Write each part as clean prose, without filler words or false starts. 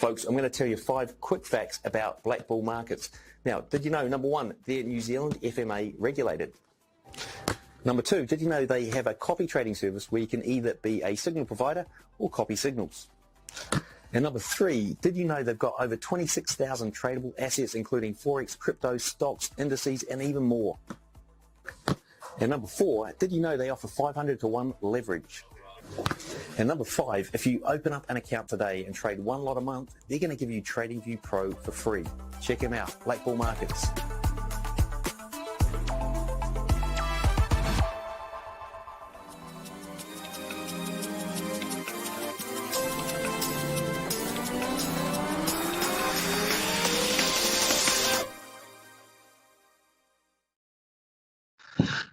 Folks, I'm going to tell you 5 quick facts about black bull markets. Now, did you know, number 1, they're New Zealand FMA regulated. Number 2, did you know they have a copy trading service where you can either be a signal provider or copy signals? And number 3, did you know they've got over 26,000 tradable assets, including Forex, crypto, stocks, indices, and even more? And number 4, did you know they offer 500 to 1 leverage? And number 5, if you open up an account today and trade 1 lot a month, they're going to give you TradingView Pro for free. Check them out, Black Bull Markets.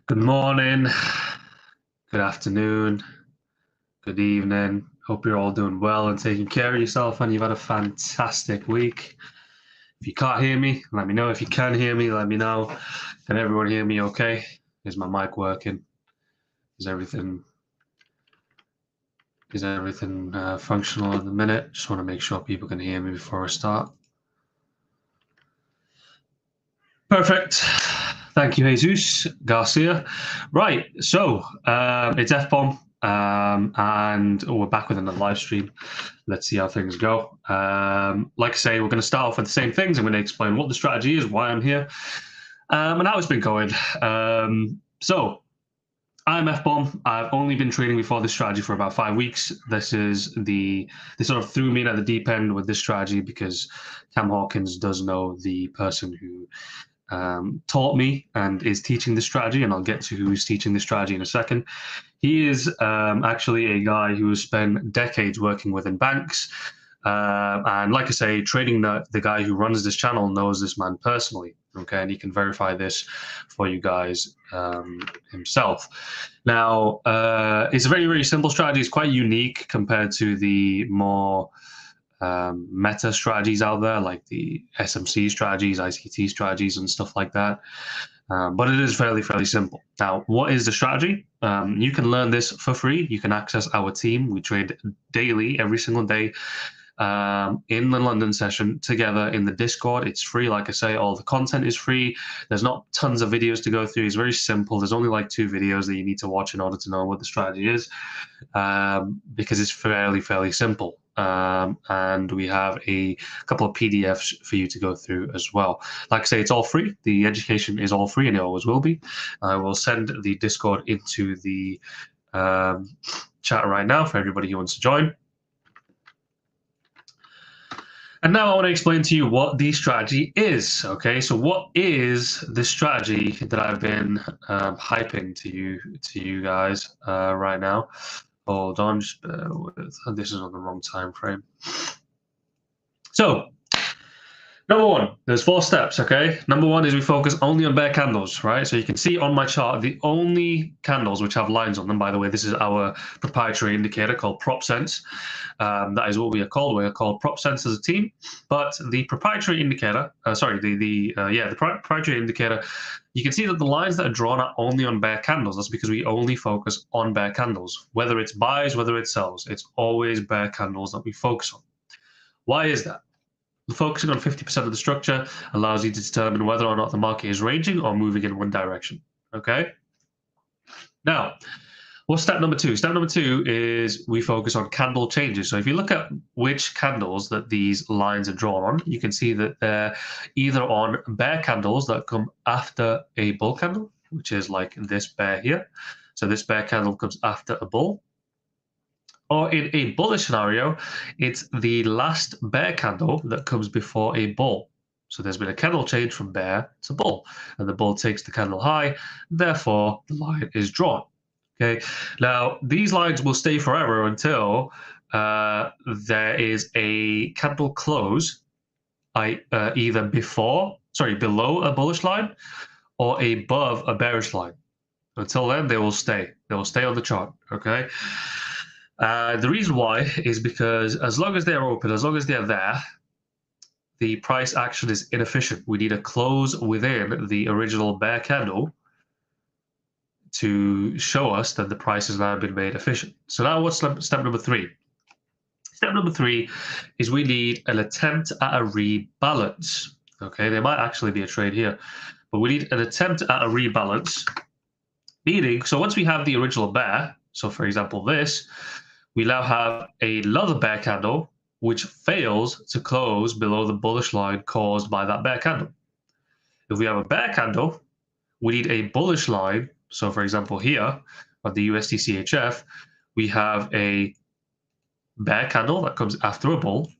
Good morning, good afternoon, good evening. Hope you're all doing well and taking care of yourself and you've had a fantastic week. If you can't hear me, let me know. If you can hear me, let me know. Can everyone hear me okay? Is my mic working? Is everything functional at the minute? Just want to make sure people can hear me before I start. Perfect. Thank you, Jesus Garcia. Right, so it's Fbomb, and we're back with another live stream. Let's see how things go. Like I say, we're going to start off with the same things. I'm going to explain what the strategy is, why I'm here, and how it's been going. So I'm Fbomb. I've only been trading before this strategy for about 5 weeks. They sort of threw me in at the deep end with this strategy because Cam Hawkins does know the person who taught me and is teaching this strategy, and I'll get to who is teaching this strategy in a second. He is actually a guy who has spent decades working within banks, and like I say, TradingNut, the guy who runs this channel, knows this man personally, okay, and he can verify this for you guys himself. Now, it's a very, very simple strategy. It's quite unique compared to the more meta strategies out there, like the SMC strategies, ICT strategies, and stuff like that. But it is fairly simple. Now, what is the strategy? You can learn this for free. You can access our team. We trade daily, every single day, in the London session together in the Discord. It's free. Like I say, all the content is free. There's not tons of videos to go through. It's very simple. There's only like 2 videos that you need to watch in order to know what the strategy is, because it's fairly simple. And we have a couple of PDFs for you to go through as well. Like I say, it's all free. The education is all free, and it always will be. I will send the Discord into the chat right now for everybody who wants to join. And now I want to explain to you what the strategy is. Okay, so what is the strategy that I've been hyping to you guys right now? Hold on, just bear with. This is on the wrong time frame. So, number 1, there's 4 steps, okay? Number 1 is we focus only on bear candles, right? So you can see on my chart, the only candles which have lines on them, by the way, this is our proprietary indicator called PropSense. That is what we are called. We are called PropSense as a team. But the proprietary indicator, the proprietary indicator, you can see that the lines that are drawn are only on bear candles. That's because we only focus on bear candles. Whether it's buys, whether it's sells, it's always bear candles that we focus on. Why is that? Focusing on 50% of the structure allows you to determine whether or not the market is ranging or moving in one direction, okay? Now, what's step number 2? Step number 2 is we focus on candle changes. So if you look at which candles that these lines are drawn on, you can see that they're either on bear candles that come after a bull candle, which is like this bear here. So this bear candle comes after a bull. Or in a bullish scenario, it's the last bear candle that comes before a bull. So there's been a candle change from bear to bull, and the bull takes the candle high, therefore the line is drawn. Okay, now these lines will stay forever until there is a candle close, either below a bullish line or above a bearish line. Until then, they will stay. They will stay on the chart. Okay. The reason why is because as long as they're open, as long as they're there, the price action is inefficient. We need a close within the original bear candle to show us that the price has now been made efficient. So now what's step number 3? Step number 3 is we need an attempt at a rebalance. Okay, there might actually be a trade here, but we need an attempt at a rebalance. Meaning, so once we have the original bear, so for example this, we now have another bear candle which fails to close below the bullish line caused by that bear candle. If we have a bear candle, we need a bullish line. So for example here on the USD CHF, we have a bear candle that comes after a bull.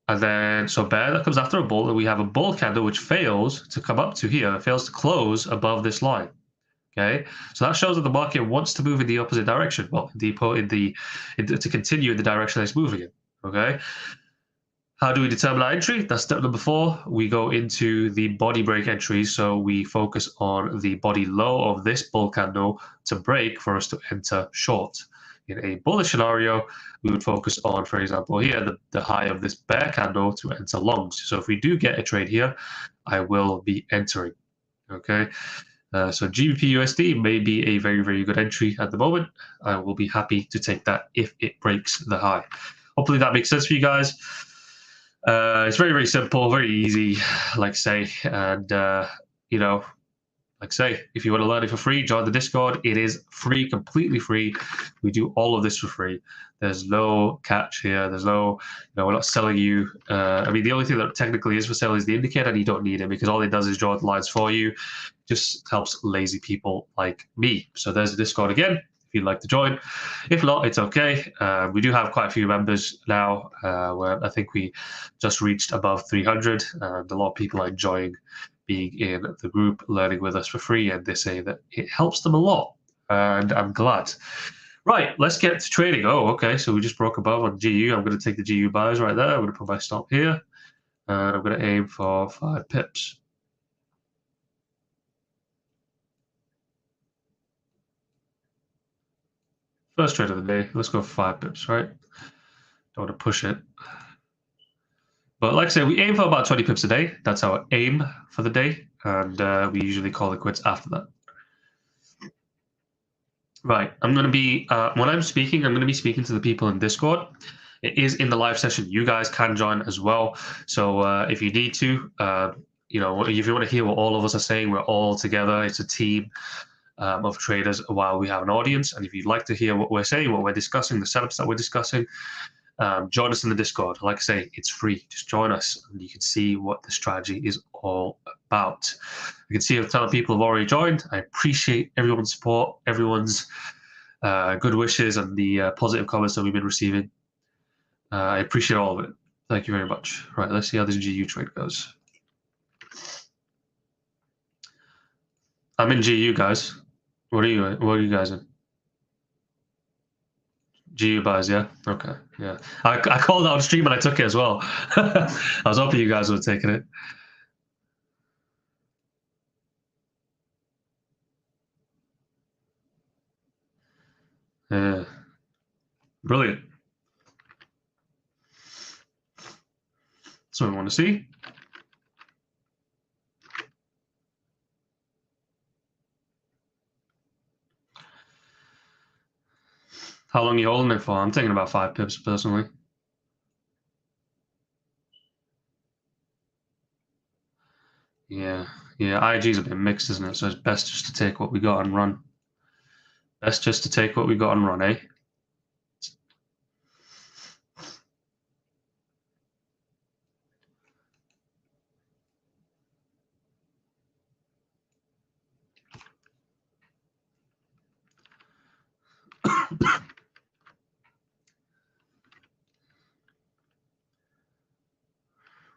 And then, so bear that comes after a bull, and we have a bull candle which fails to come up to here, fails to close above this line. Okay, so that shows that the market wants to move in the opposite direction. Well, to continue in the direction that it's moving in. Okay, how do we determine our entry? That's step number 4. We go into the body break entries, so we focus on the body low of this bull candle to break for us to enter short. In a bullish scenario, we would focus on, for example, here, the high of this bear candle to enter longs. So if we do get a trade here, I will be entering. Okay. So GBPUSD may be a very, very good entry at the moment. I will be happy to take that if it breaks the high. Hopefully that makes sense for you guys. It's very, very simple, very easy, like say, and you know, like say, if you want to learn it for free, join the Discord. It is free, completely free. We do all of this for free. There's no catch here. There's no, we're not selling you. I mean, the only thing that technically is for sale is the indicator, and you don't need it because all it does is draw the lines for you. Just helps lazy people like me. So there's the Discord again, if you'd like to join. If not, it's okay. We do have quite a few members now, where I think we just reached above 300, and a lot of people are enjoying being in the group, learning with us for free, and they say that it helps them a lot, and I'm glad. Right, let's get to trading. Oh, okay, so we just broke above on GU. I'm going to take the GU buys right there. I'm going to put my stop here, and I'm going to aim for 5 pips. First trade of the day, let's go for 5 pips, right? Don't want to push it. But like I said, we aim for about 20 pips a day. That's our aim for the day, and we usually call it quits after that. Right, I'm going to be, when I'm speaking, I'm going to be speaking to the people in Discord. It is in the live session. You guys can join as well. So if you need to, if you want to hear what all of us are saying, we're all together. It's a team of traders while we have an audience. And if you'd like to hear what we're saying, what we're discussing, the setups that we're discussing, join us in the Discord. Like I say, it's free. Just join us and you can see what the strategy is all about. You can see a ton of people have already joined. I appreciate everyone's support, everyone's good wishes, and the positive comments that we've been receiving. I appreciate all of it. Thank you very much. Right, let's see how this GU trade goes. I'm in GU, guys. What are you guys in? GU buys, yeah? Okay, yeah. I called out on stream and I took it as well. I was hoping you guys would have taken it. Yeah. Brilliant. That's what we want to see. How long are you holding it for? I'm taking about 5 pips personally. Yeah, IG's a bit mixed, isn't it? So it's best just to take what we got and run. Best just to take what we got and run, eh?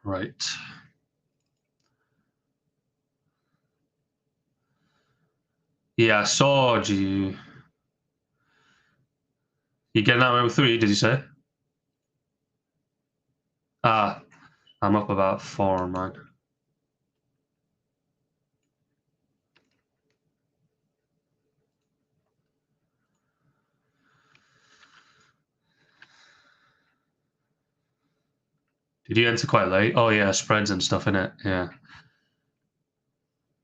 Right. Yeah, I saw you. You getting out over 3, did you say? Ah, I'm up about 4 on mine. Did you enter quite late? Oh yeah, spreads and stuff in it. Yeah.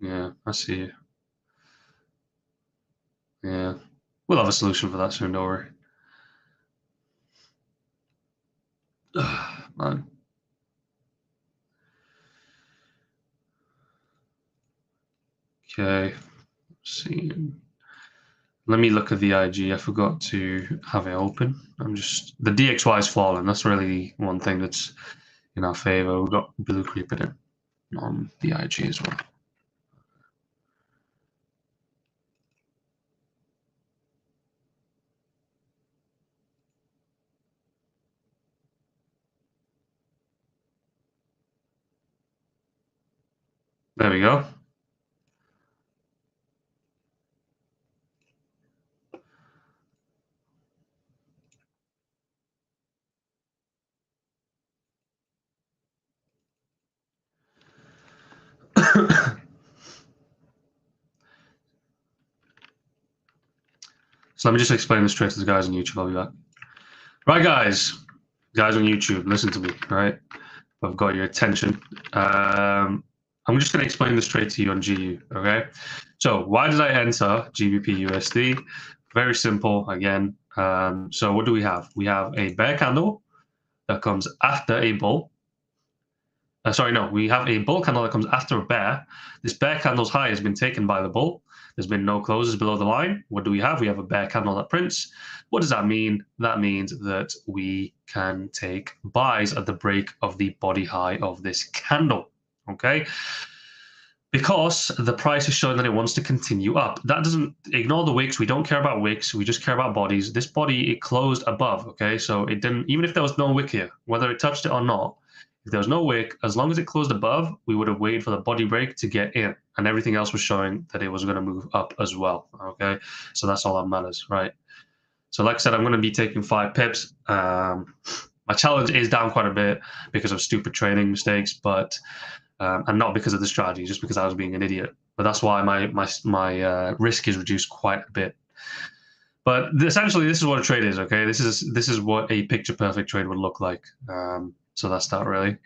Yeah, I see you. Yeah. We'll have a solution for that soon, don't worry. Man. Okay, let's see. Let me look at the IG. I forgot to have it open. The DXY is falling. That's really one thing that's in our favor. We've got blue creeping in on the IG as well. There we go. So let me just explain this trick to the guys on YouTube. I'll be back. Right, guys on YouTube, listen to me. Right, I've got your attention. I'm just going to explain this trade to you on GU. Okay, so why did I enter GBPUSD? Very simple. Again, so what do we have? We have a bear candle that comes after a bull. We have a bull candle that comes after a bear. This bear candle's high has been taken by the bull. There's been no closes below the line. What do we have? We have a bear candle that prints. What does that mean? That means that we can take buys at the break of the body high of this candle, okay? Because the price is showing that it wants to continue up. That doesn't ignore the wicks. We don't care about wicks. We just care about bodies. This body, it closed above, okay? So it didn't, even if there was no wick here, whether it touched it or not, if there was no wick, as long as it closed above, we would have waited for the body break to get in, and everything else was showing that it was going to move up as well, okay? So that's all that matters, right? So like I said, I'm going to be taking 5 pips. My challenge is down quite a bit because of stupid trading mistakes, but and not because of the strategy, just because I was being an idiot. But that's why my risk is reduced quite a bit. But essentially, this is what a trade is, okay? This is what a picture-perfect trade would look like. So that's that, really.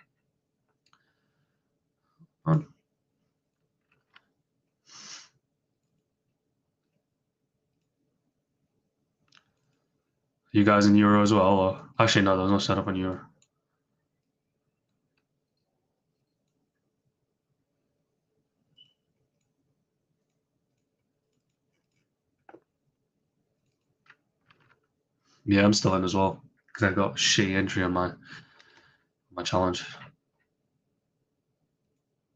You guys in Euro as well? Or actually, no, there's no setup on Euro. Yeah, I'm still in as well because I got shitty entry on my challenge.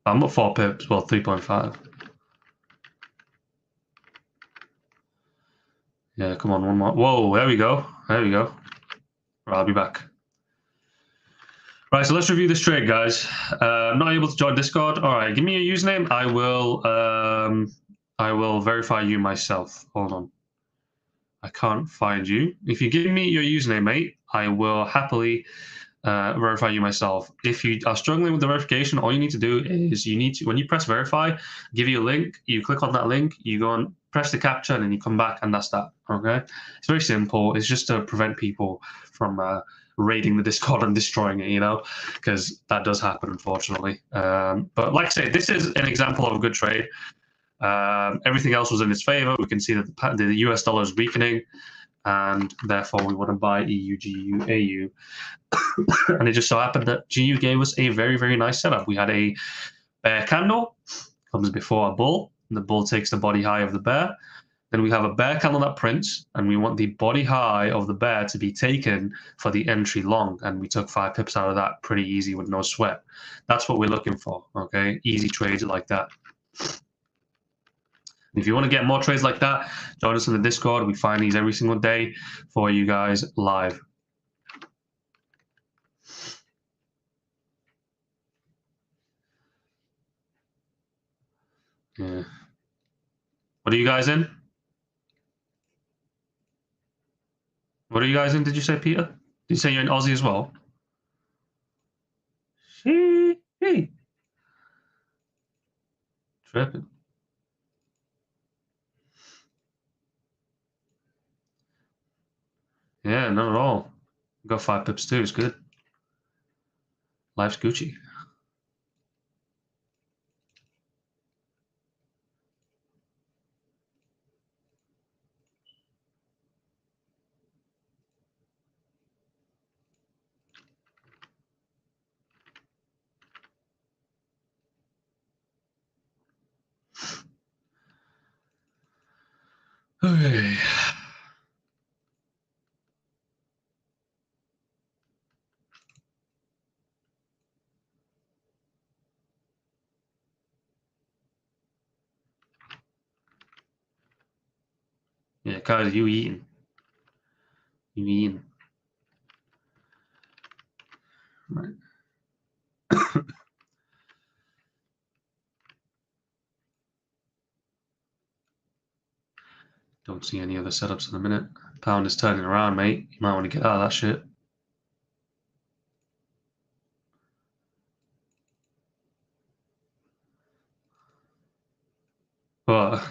I'm at 4 pips, well, 3.5. Yeah, come on, one more. Whoa, there we go. There we go. Right, I'll be back. Right, so let's review this trade, guys. I'm not able to join Discord. All right, give me your username. I will verify you myself. Hold on. I can't find you. If you give me your username, mate, I will happily verify you myself. If you are struggling with the verification, all you need to do is when you press verify, give you a link, you click on that link, you go and press the captcha, and then you come back, and that's that, okay? It's very simple. It's just to prevent people from raiding the Discord and destroying it, because that does happen, unfortunately. But like I say, this is an example of a good trade. Everything else was in its favor. We can see that the US dollar is weakening, and therefore we want to buy EU, GU, AU. And it just so happened that GU gave us a very, very nice setup. We had a bear candle, comes before a bull, and the bull takes the body high of the bear. Then we have a bear candle that prints, and we want the body high of the bear to be taken for the entry long. And we took 5 pips out of that pretty easy with no sweat. That's what we're looking for, okay? Easy trades like that. If you want to get more trades like that, join us in the Discord. We find these every single day for you guys live. Yeah. What are you guys in? What are you guys in, did you say, Peter? Did you say you're in Aussie as well? Hey. Tripping. Yeah, not at all. Got 5 pips too, it's good. Life's Gucci. Okay. Yeah, guys, you eating. You eating. Right. Don't see any other setups in a minute. Pound is turning around, mate. You might want to get out of that shit. But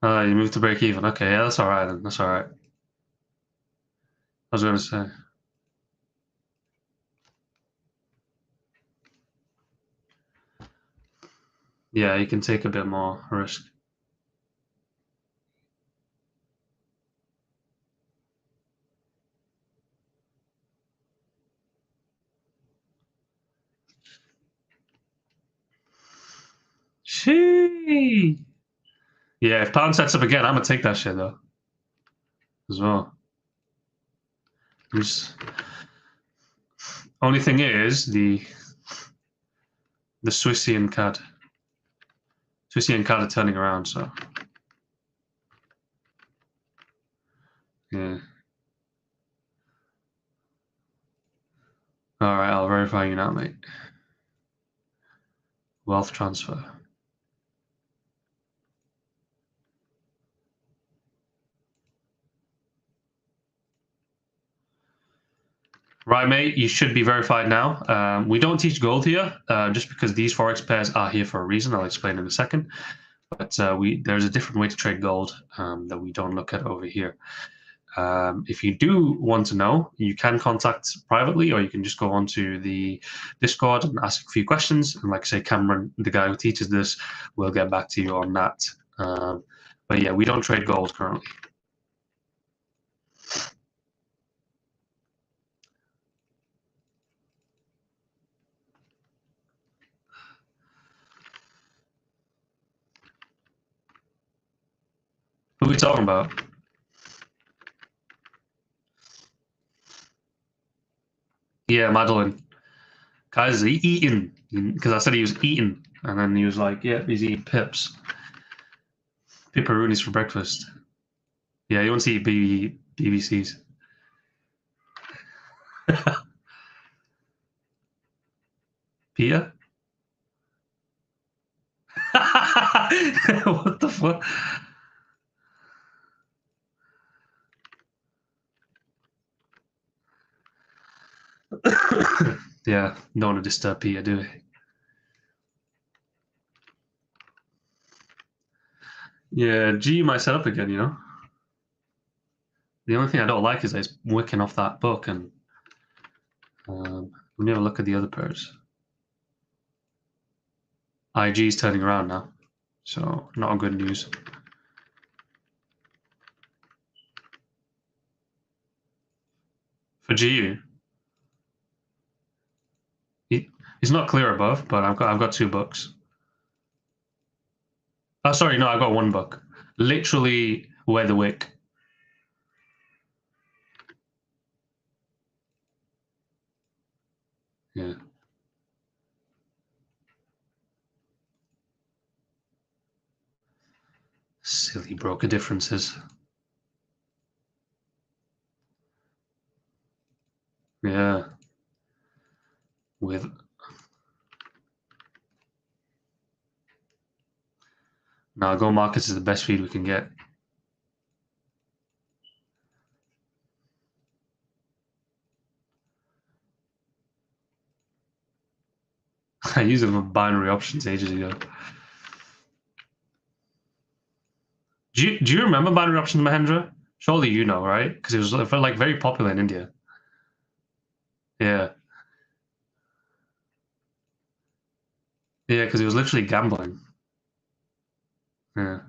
you moved to break even. Okay, yeah, that's all right then. That's all right. I was gonna say. Yeah, you can take a bit more risk. Shee. Yeah, if pound sets up again, I'm gonna take that shit though, as well. Just, only thing is the Swissian CAD. Swissian CAD are turning around, so yeah. All right, I'll verify you now, mate. Wealth transfer. Right, mate, you should be verified now. We don't teach gold here, just because these Forex pairs are here for a reason. I'll explain in a second. But there's a different way to trade gold that we don't look at over here. If you do want to know, you can contact privately, or you can just go onto the Discord and ask a few questions. And like I say, Cameron, the guy who teaches this, will get back to you on that. But yeah, we don't trade gold currently. Who are we talking about? Yeah, Madeline. Guys, eating, because I said he was eating, and then he was like, "Yeah, he's eating pips, pipperoonies for breakfast." Yeah, you want to eat BBCs? Pia? What the fuck? Yeah, don't want to disturb Pia, do we? Yeah, G might set up again, you know? The only thing I don't like is that it's wicking off that book, and let me have a look at the other pairs. IG's turning around now, so not good news. For GU, he's not clear above, but I've got 2 books. Oh, sorry, no, I've got 1 book. Literally where the wick. Yeah. Silly broker differences. Yeah. With now, Go Markets is the best feed we can get. I used them for binary options ages ago. Do you remember binary options, Mahendra? Surely you know, right? Because it was like very popular in India. Yeah. Yeah, because it was literally gambling. Yeah.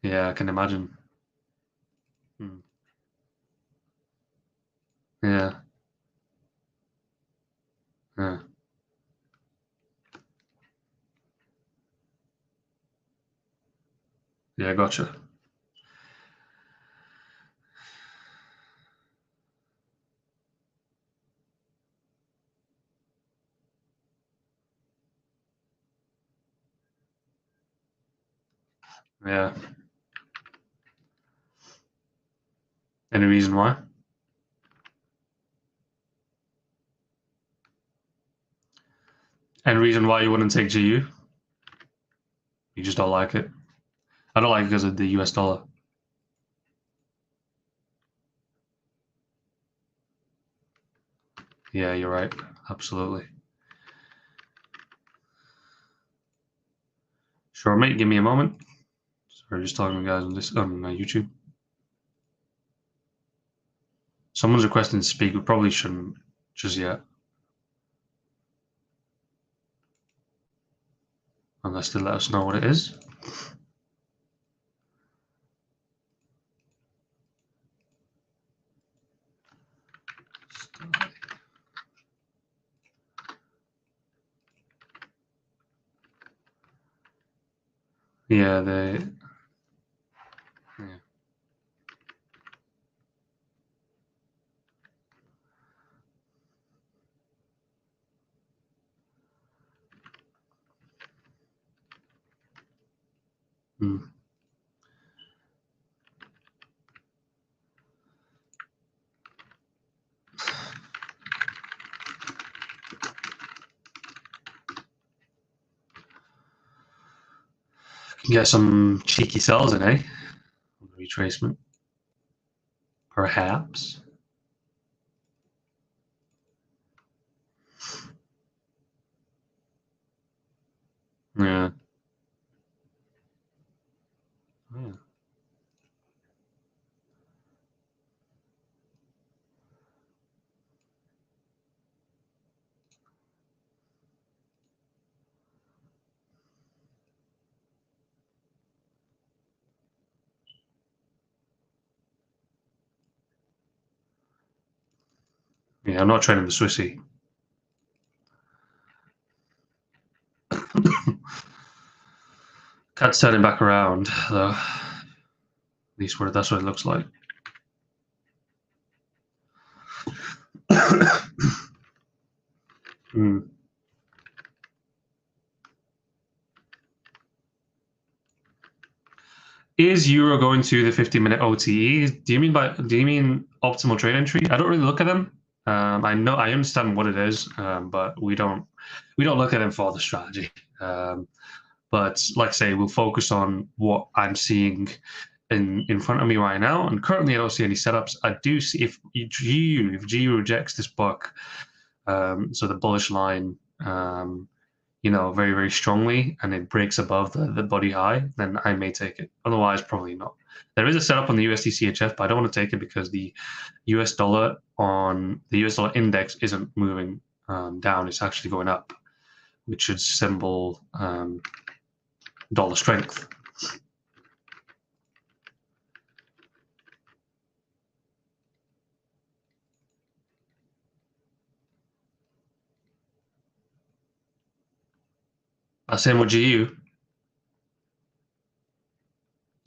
Yeah, I can imagine. Hmm. Yeah. Yeah. Yeah, gotcha. Yeah. Any reason why? Any reason why you wouldn't take GU? You just don't like it. I don't like it because of the US dollar. Yeah, you're right. Absolutely. Sure, mate. Give me a moment. Sorry, just talking to guys on this on YouTube. Someone's requesting to speak. We probably shouldn't just yet, unless they let us know what it is. Yeah, they. Yeah. Hmm. Can get some cheeky sells in, eh? Retracement, perhaps. Yeah. Yeah. Yeah, I'm not trading the Swissy. Cat's turning back around, though. At least that's what it looks like. Hmm. Is Euro going to the 50-minute OTE? Do you mean optimal trade entry? I don't really look at them. I understand what it is, but we don't look at them for the strategy. But like I say, we'll focus on what I'm seeing in front of me right now. And currently, I don't see any setups. I do see if GU rejects this buck, so the bullish line, very, very strongly, and it breaks above the body high, then I may take it. Otherwise, probably not. There is a setup on the USD CHF, but I don't want to take it because the US dollar index isn't moving down. It's actually going up, which should symbol dollar strength. Same with GU.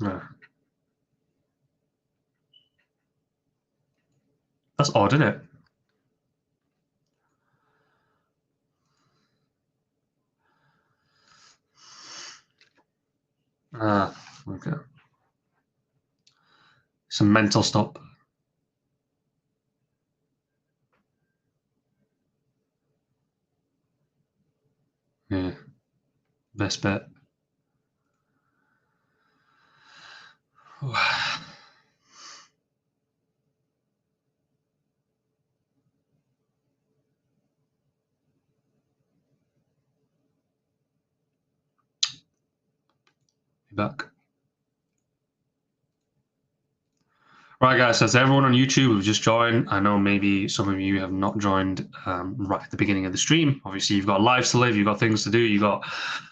Yeah. That's odd, isn't it? Ah, okay. Some mental stop. Yeah. Best bet. Be back. Right, guys, so that's everyone on YouTube who've just joined. I know maybe some of you have not joined right at the beginning of the stream. Obviously, you've got lives to live, you've got things to do, you've got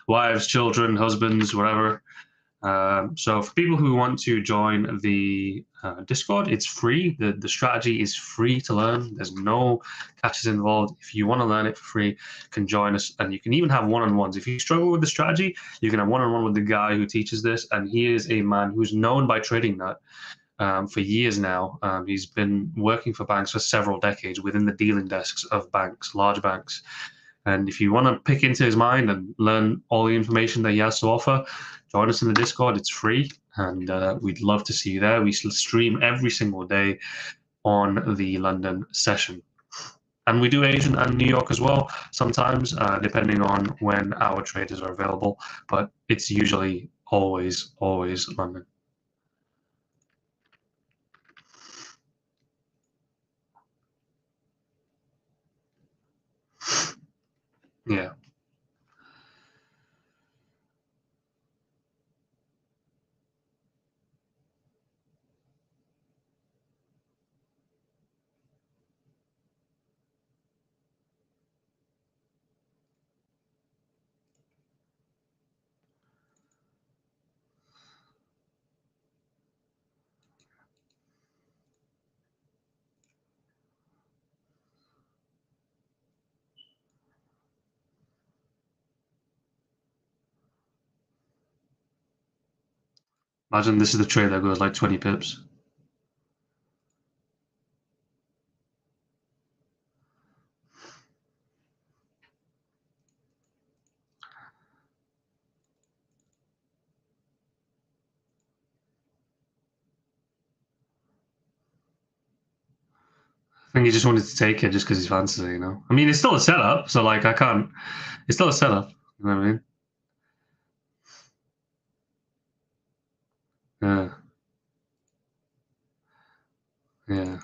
wives, children, husbands, whatever. So for people who want to join the Discord, it's free. The strategy is free to learn. There's no catches involved. If you want to learn it for free, you can join us, and you can even have one-on-ones. If you struggle with the strategy, you can have one-on-one with the guy who teaches this, and he is a man who's known by TradingNut for years now. He's been working for banks for several decades within the dealing desks of banks, large banks. And if you want to pick into his mind and learn all the information that he has to offer, join us in the Discord. It's free, and we'd love to see you there. We stream every single day on the London session. And we do Asian and New York as well, sometimes, depending on when our traders are available. But it's usually always London. Yeah. Imagine this is the trade that goes like 20 pips. I think he just wanted to take it just because he's fancy, you know. I mean, it's still a setup, so like I can't. It's still a setup. You know what I mean? Yeah. Yeah.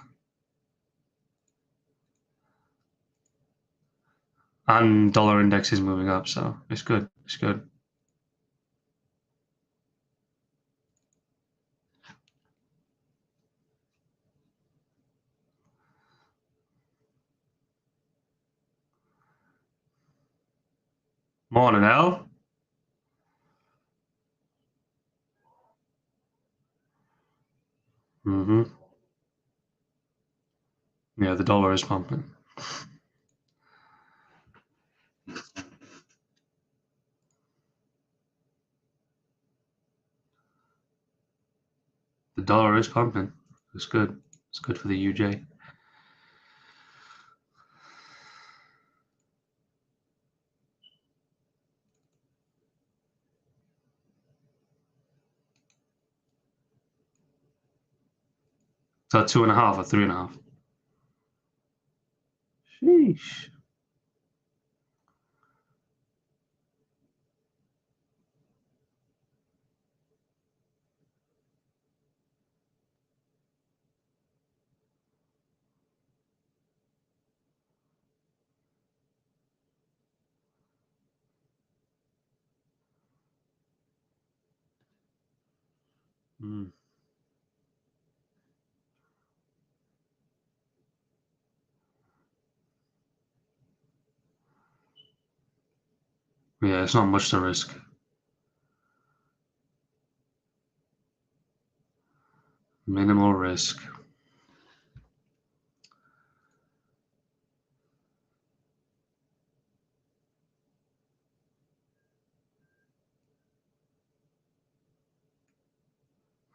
And dollar index is moving up, so it's good. It's good. Morning, Al. Mm-hmm. Yeah, the dollar is pumping. The dollar is pumping. It's good. It's good for the UJ. So 2.5 or 3.5. Sheesh. Mm. Yeah, it's not much to risk. Minimal risk.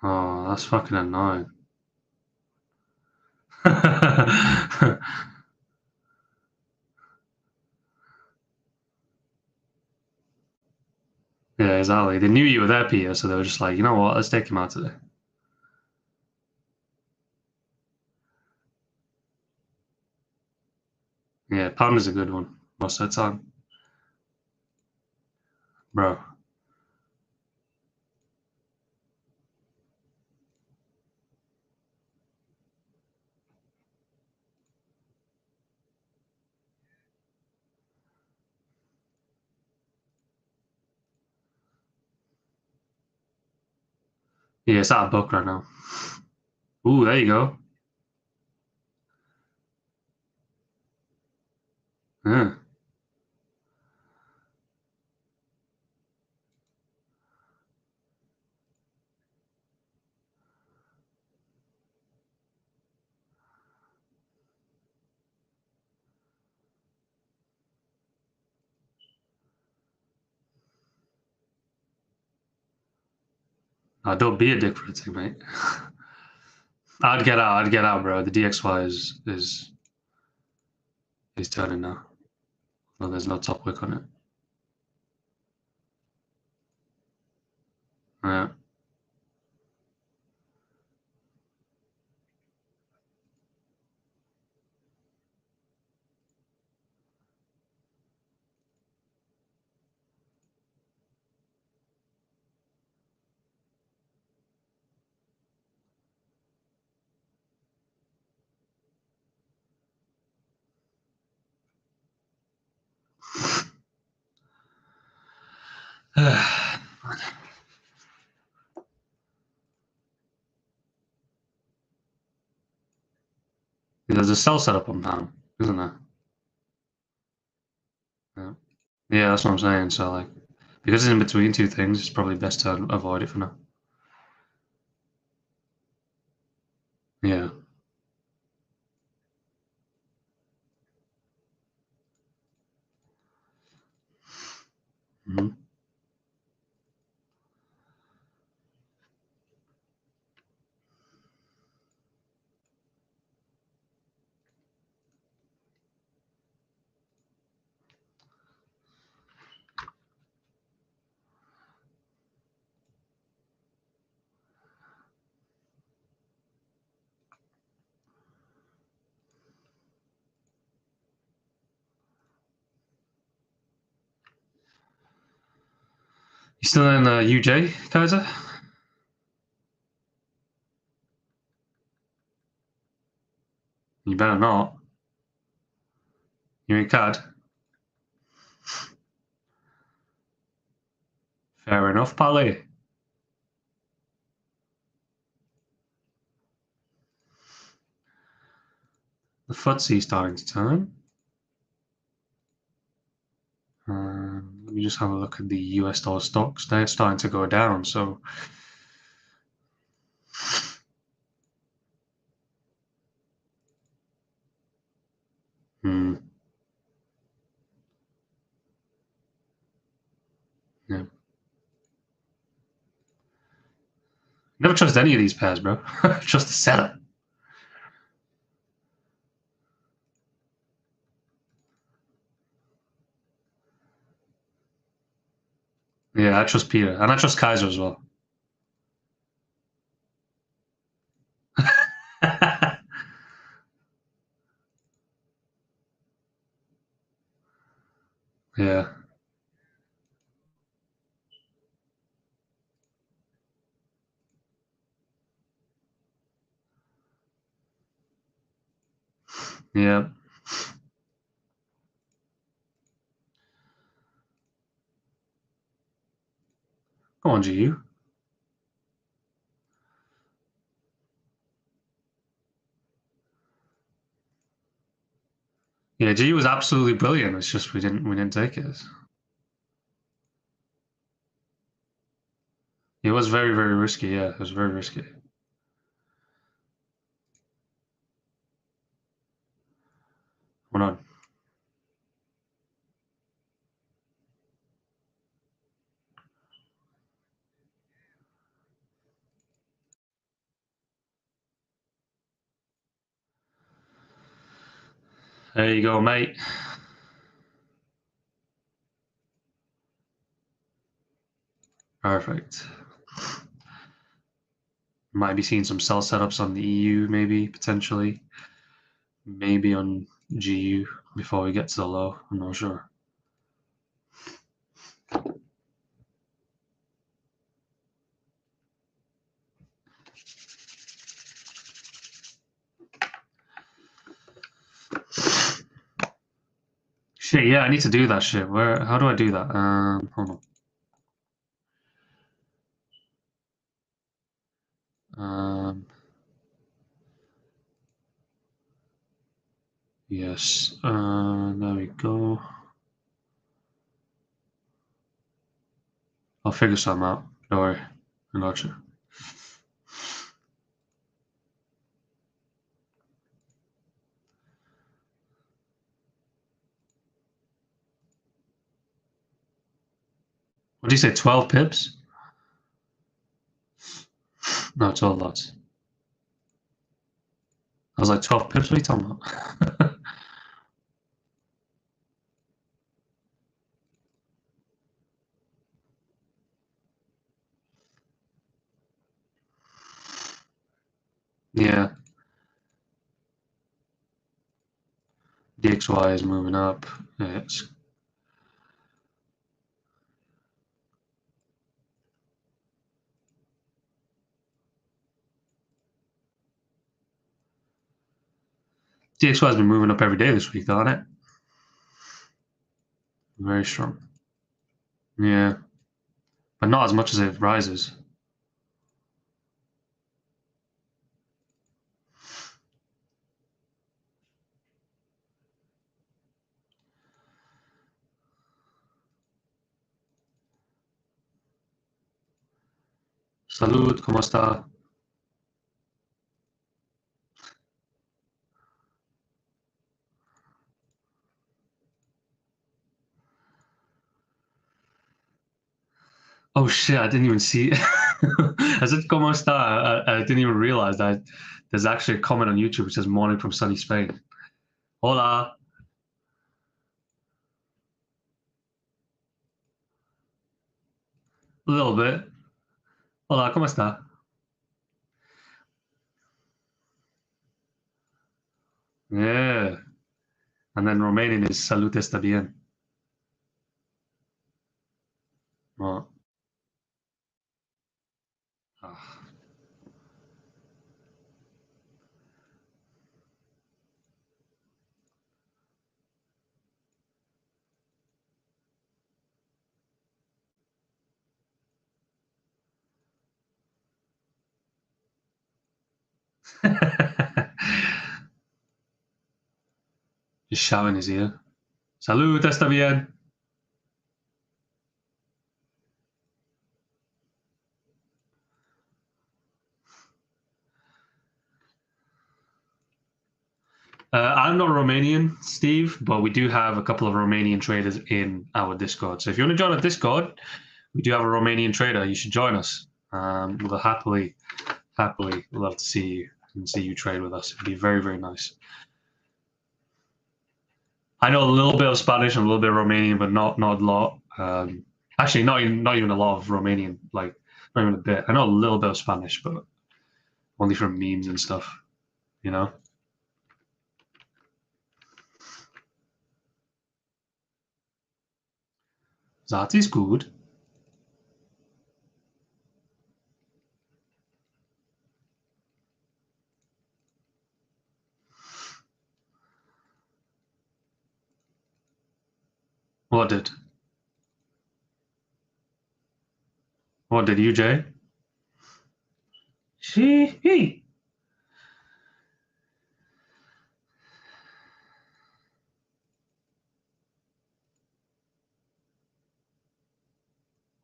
Oh, that's fucking annoying. Yeah, exactly. They knew you were there, Peter, so they were just like, you know what, let's take him out today. Yeah, pound is a good one most of the time. Bro. Yeah, it's out of book right now. Ooh, there you go. Yeah. Don't be a dick for the thing, mate. I'd get out, bro. The DXY is turning now. Well, there's no top wick on it. Yeah. There's a sell setup on pound, isn't there? Yeah. Yeah, that's what I'm saying. So like, because it's in between two things, it's probably best to avoid it for now. Yeah. Mm-hmm. You still in UJ, Kaiser? You better not. You're in CAD. Fair enough, Pally. The FTSE's starting to turn. Let me just have a look at the US dollar stocks. They're starting to go down, so yeah. Never trust any of these pairs, bro. Trust the setup. Yeah, I trust Peter, and I trust Kaiser as well. Yeah. Yeah. Go on, GU. Yeah, GU was absolutely brilliant. It's just we didn't take it. It was very, very risky. Yeah, it was very risky. We're not. There you go, mate. Perfect. Might be seeing some sell setups on the EU, maybe, potentially. Maybe on GU before we get to the low. I'm not sure. Shit, yeah, I need to do that shit. How do I do that? Hold on. Yes. There we go. I'll figure something out. Don't worry. I got you. What did you say? 12 pips? No, it's all lots. I was like 12 pips. What are you talking about? Yeah. DXY is moving up. Yeah, it's DXY has been moving up every day this week, though, hasn't it? Very strong. Yeah. But not as much as it rises. Salud, ¿cómo está? Oh shit, I didn't even see it. I said, ¿Cómo está? I didn't even realize that there's actually a comment on YouTube which says morning from sunny Spain. Hola. A little bit. Hola, ¿cómo está? Yeah. And then Romanian is salud está bien. Oh. Ah. Just shout in his ear. Salud está bien. I'm not Romanian, Steve, but we do have a couple of Romanian traders in our Discord. So if you want to join our Discord, we do have a Romanian trader. You should join us. We'll happily love to see you and see you trade with us. It'd be very, very nice. I know a little bit of Spanish and a little bit of Romanian, but not a lot. Actually, not even a lot of Romanian. Like not even a bit. I know a little bit of Spanish, but only from memes and stuff. You know. That is good. What did? What did you, Jay? She.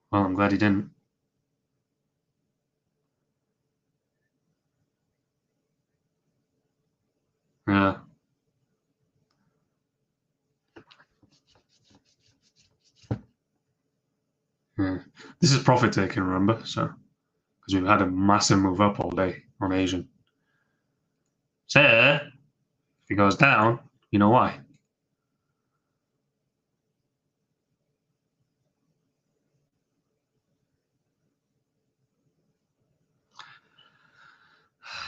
Well, I'm glad he didn't. Yeah. Yeah. This is profit taking, remember? So, because we've had a massive move up all day on Asian. So, if it goes down, you know why?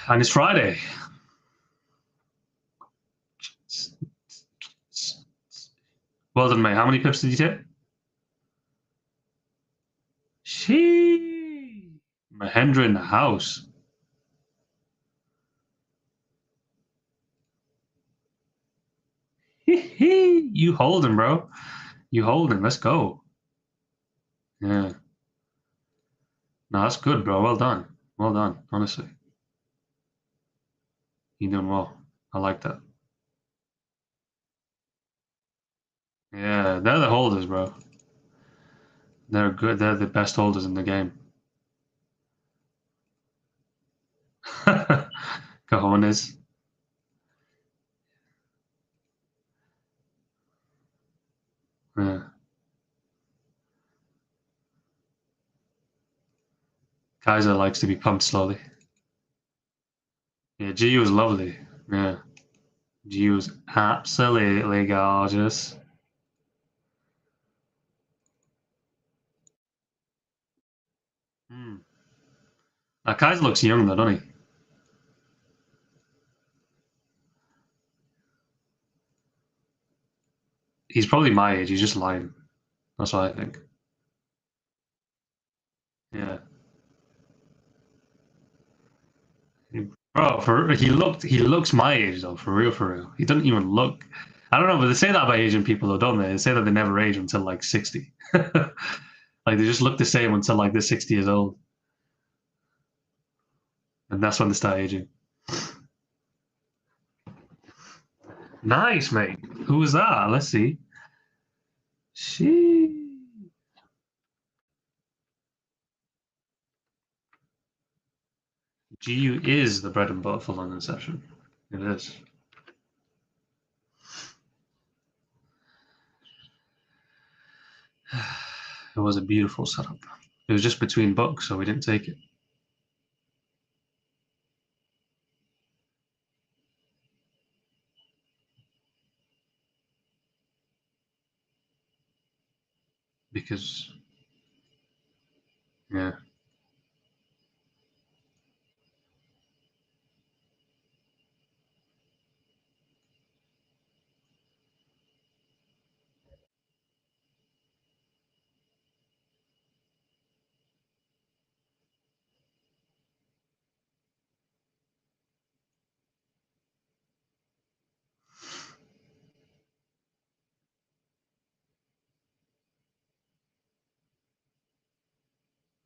And it's Friday. Well done, mate. How many pips did you take? She. Mahendra in the house. You holding, bro. You holding. Let's go. Yeah. No, that's good, bro. Well done. Well done, honestly. You're doing well. I like that. Yeah, they're the holders, bro. They're good. They're the best holders in the game. Cojones. Yeah. Kaiser likes to be pumped slowly. Yeah, GU is lovely. Yeah. GU is absolutely gorgeous. Hmm. That Kaiser looks young though, doesn't he? He's probably my age, he's just lying. That's what I think. Yeah. Bro, he looks my age though, for real, for real. He doesn't even look. I don't know, but they say that about Asian people though, don't they? They say that they never age until like 60. Like they just look the same until like they're 60 years old, and that's when they start aging. Nice, mate. Who was that? Let's see. She. GU is the bread and butter for London session. It is. It was a beautiful setup. It was just between books, so we didn't take it. Because, yeah.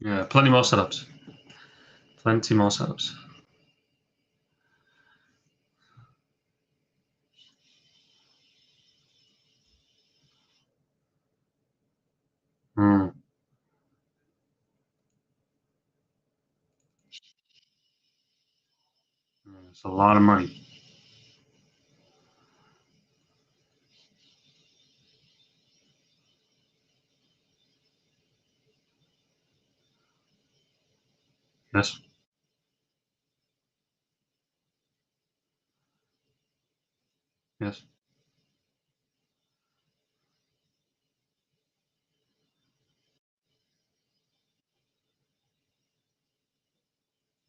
Yeah, plenty more setups. Plenty more setups. Mm. It's a lot of money. Yes. Yes.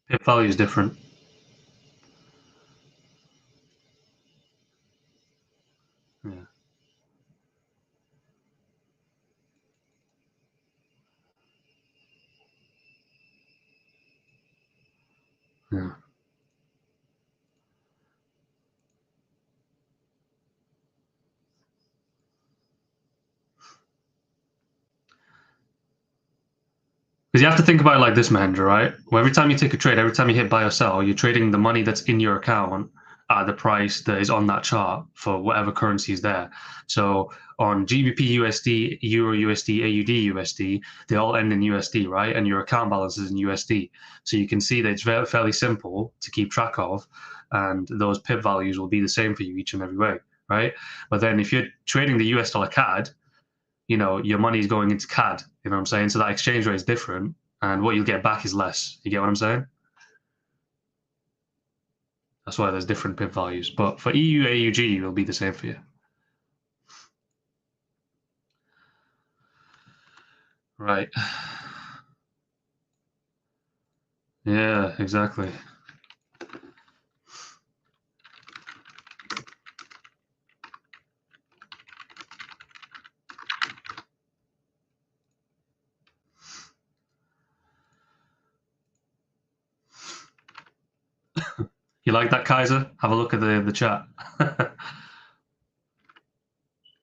Pip value is different. Yeah. Yeah. Because you have to think about it like this, Mahendra, right? Well, every time you take a trade, every time you hit buy or sell, you're trading the money that's in your account at the price that is on that chart for whatever currency is there. So on GBP USD, Euro USD, AUD USD, they all end in USD, right? And your account balance is in USD. So you can see that it's fairly simple to keep track of, and those pip values will be the same for you each and every way, right? But then if you're trading the US dollar CAD, your money is going into CAD. You know what I'm saying? So that exchange rate is different, and what you'll get back is less. You get what I'm saying? That's why there's different pip values. But for EU AUG, it will be the same for you. Right. Yeah, exactly. You like that, Kaiser? Have a look at the chat.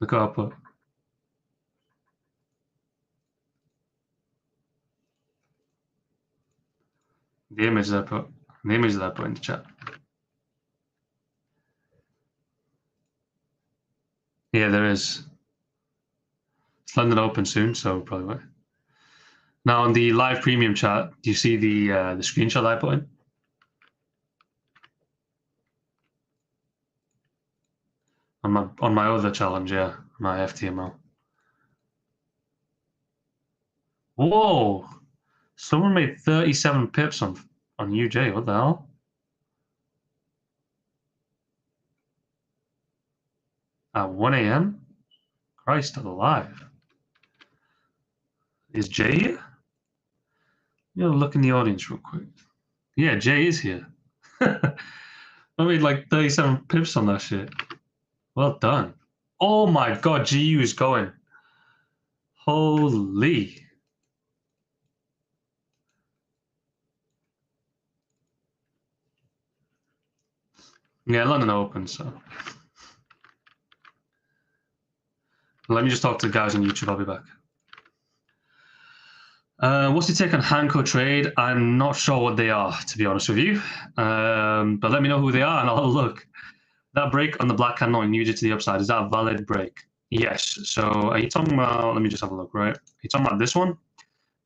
Look what I put. The image that I put. The image that I put in the chat. Yeah, there is. It's London Open soon, so probably won't. Now on the live premium chat, do you see the screenshot I put in? On my other challenge, yeah, my FTML. Whoa! Someone made 37 pips on UJ. What the hell? at 1 a.m.? Christ alive. Is Jay here? Look in the audience real quick. Yeah, Jay is here. I made like 37 pips on that shit. Well done. Oh my god, GU is going. Holy. Yeah, London Open, so. Let me just talk to the guys on YouTube. I'll be back. What's your take on Hanko trade? I'm not sure what they are, to be honest with you. But let me know who they are and I'll look. That break on the black candle and use it to the upside, is that a valid break? Yes. So are you talking about, let me just have a look, right? Are you talking about this one?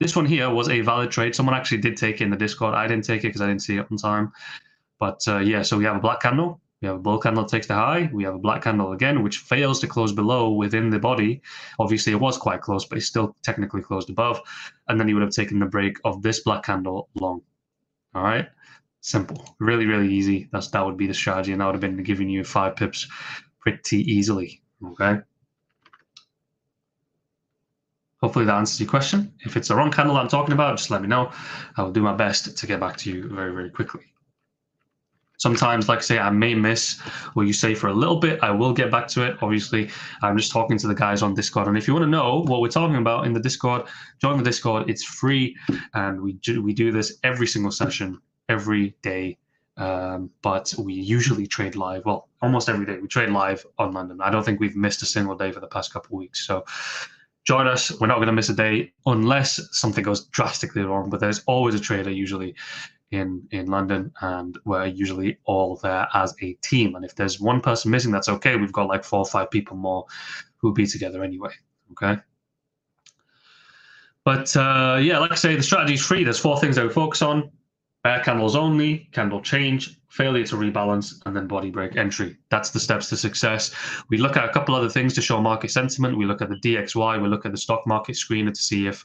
This one here was a valid trade. Someone actually did take it in the Discord. I didn't take it because I didn't see it on time. But yeah, so we have a black candle. We have a bull candle that takes the high. We have a black candle again, which fails to close below within the body. Obviously, it was quite close, but it's still technically closed above. And then you would have taken the break of this black candle long. All right? Simple. Really, really easy. That would be the strategy, and that would have been giving you 5 pips pretty easily. Okay? Hopefully that answers your question. If it's the wrong candle I'm talking about, just let me know. I will do my best to get back to you very, very quickly. Sometimes, like I say, I may miss what you say for a little bit. I will get back to it. Obviously, I'm just talking to the guys on Discord. And if you want to know what we're talking about in the Discord, join the Discord. It's free. And we do this every single session, every day. But we usually trade live. Well, almost every day. We trade live on London. I don't think we've missed a single day for the past couple of weeks. So join us. We're not going to miss a day unless something goes drastically wrong. But there's always a trader usually in London, and we're usually all there as a team. And if there's one person missing, that's okay. We've got like 4 or 5 people more who'll be together anyway. Okay. But yeah, like I say, the strategy is free. There's 4 things that we focus on: bear candles only, candle change, failure to rebalance, and then body break entry. That's the steps to success. We look at a couple other things to show market sentiment. We look at the DXY. We look at the stock market screener to see if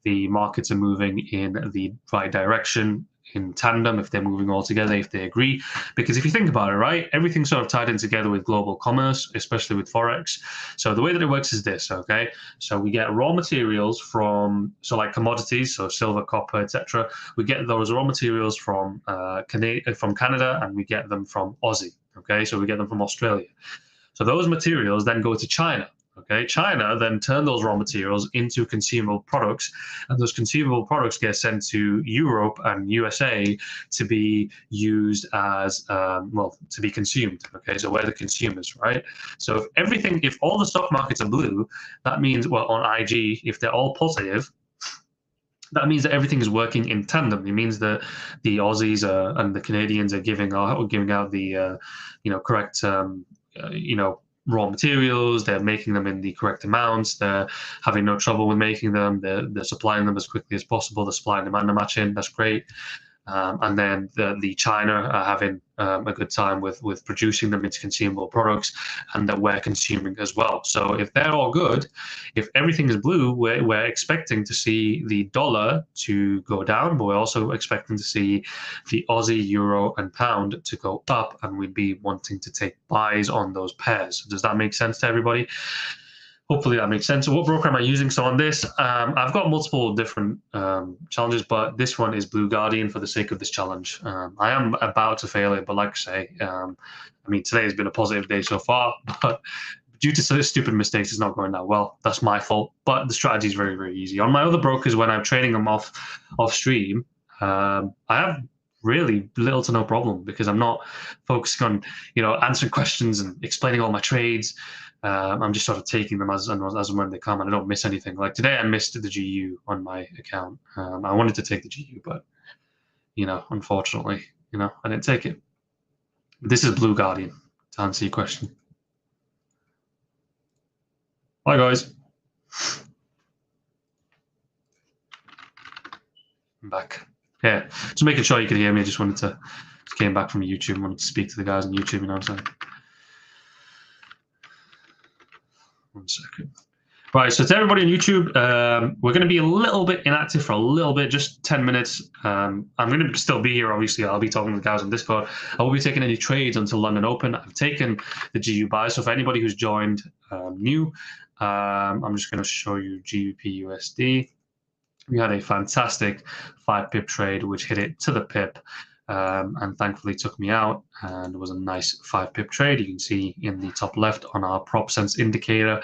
the markets are moving in the right direction, in tandem, if they're moving all together, if they agree. Because if you think about it, right, everything's sort of tied in together with global commerce, especially with Forex. So the way that it works is this, okay? So we get raw materials from, so like commodities, so silver, copper, etc. We get those raw materials from Canada, and we get them from Aussie, okay? So we get them from Australia. So those materials then go to China. Okay, China then turn those raw materials into consumable products, and those consumable products get sent to Europe and USA to be used as, to be consumed. Okay, so we're the consumers, right? So if all the stock markets are blue, that means, well, on IG, if they're all positive, that means that everything is working in tandem. It means that the Aussies and the Canadians are giving out the, correct, raw materials. They're making them in the correct amounts. They're having no trouble with making them. They're supplying them as quickly as possible. The supply and demand are matching. That's great. And then the China are having a good time with producing them into consumable products, and that we're consuming as well. So if they're all good, if everything is blue, we're expecting to see the dollar to go down, but we're also expecting to see the Aussie, Euro, and Pound to go up, and we'd be wanting to take buys on those pairs. Does that make sense to everybody? Hopefully that makes sense. So what broker am I using? So on this, I've got multiple different challenges, but this one is Blue Guardian for the sake of this challenge. I am about to fail it, but like I say, today has been a positive day so far, but due to stupid mistakes, it's not going that well. That's my fault, but the strategy is very, very easy. On my other brokers, when I'm trading them off stream, I have really little to no problem because I'm not focusing on, answering questions and explaining all my trades. I'm just sort of taking them as and when they come, and I don't miss anything. Like today, I missed the GU on my account. I wanted to take the GU, but unfortunately, I didn't take it. This is Blue Guardian to answer your question. Hi guys. I'm back. Yeah, just making sure you could hear me. I just wanted to came back from YouTube and wanted to speak to the guys on YouTube. What I'm saying. 1 second. Right, so to everybody on YouTube, we're going to be a little bit inactive for a little bit, just 10 minutes. I'm going to still be here, obviously. I'll be talking to the guys on Discord. I won't be taking any trades until London Open. I've taken the GU buy. So for anybody who's joined new, I'm just going to show you GBPUSD. We had a fantastic 5-pip trade, which hit it to the pip. And thankfully took me out, and it was a nice 5-pip trade. You can see in the top left on our prop sense indicator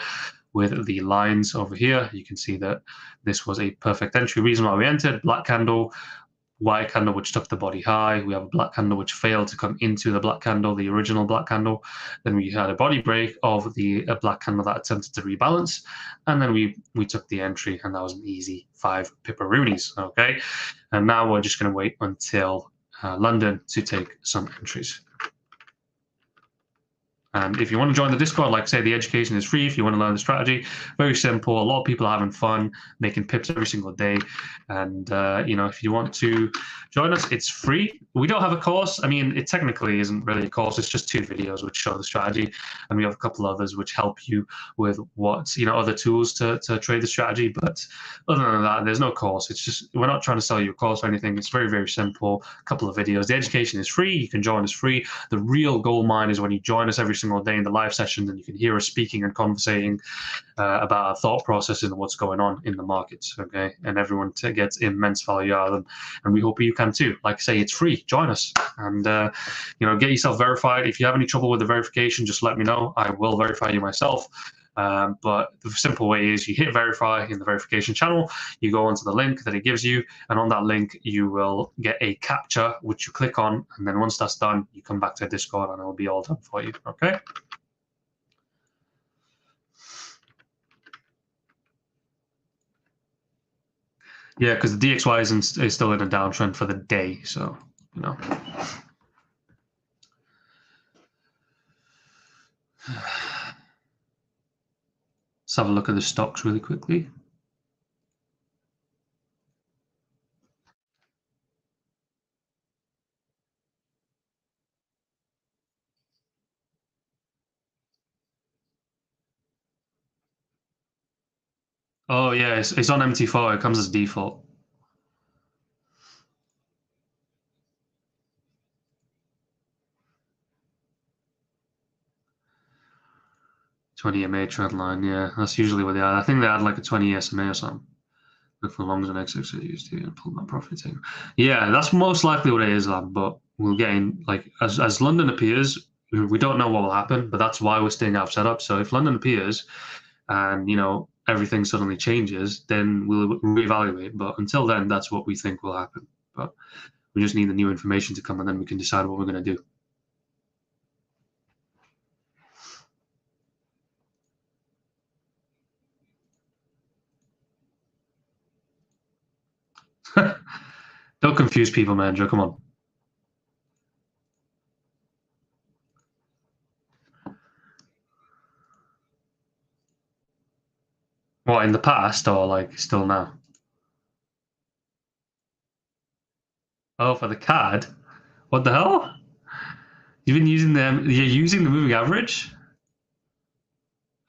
with the lines over here, you can see that this was a perfect entry. Reason why we entered: black candle, white candle which took the body high. We have a black candle which failed to come into the black candle, the original black candle. Then we had a body break of the black candle that attempted to rebalance, and then we took the entry, and that was an easy 5 pipperoonies. Okay, and now we're just going to wait until London to take some entries. And if you want to join the Discord, like I say, the education is free. If you want to learn the strategy, very simple. A lot of people are having fun, making pips every single day. And, you know, if you want to join us, it's free. We don't have a course. I mean, it technically isn't really a course. It's just 2 videos which show the strategy. And we have a couple others which help you with what, you know, other tools to trade the strategy. But other than that, there's no course. It's just, we're not trying to sell you a course or anything. It's very, very simple. A couple of videos. The education is free. You can join us free. The real gold mine is when you join us every single day in the live sessions, and you can hear us speaking and conversating about our thought process and what's going on in the markets. Okay, and everyone gets immense value out of them, and we hope you can too. Like I say, it's free. Join us, and you know, get yourself verified. If you have any trouble with the verification, just let me know. I will verify you myself. But the simple way is you hit verify in the verification channel, you go onto the link that it gives you, and on that link you will get a captcha which you click on, and then once that's done, you come back to Discord and it will be all done for you. Okay. Yeah, because the DXY is still in a downtrend for the day, so you know. Let's have a look at the stocks really quickly. Oh yeah, it's on MT4. It comes as default. '20 EMA trend line, yeah, that's usually what they add. I think they add like a 20 SMA or something. Look for longs and exits at USD and pull my profit in. Yeah, that's most likely what it is, lad. But we'll gain, like, as London appears, we don't know what will happen, but that's why we're staying out of setup. So if London appears and, you know, everything suddenly changes, then we'll reevaluate. But until then, that's what we think will happen. But we just need the new information to come, and then we can decide what we're going to do. Don't confuse people, man, Joe. Come on. What, in the past or like still now? Oh, for the card? What the hell? You've been using them? You're using the moving average?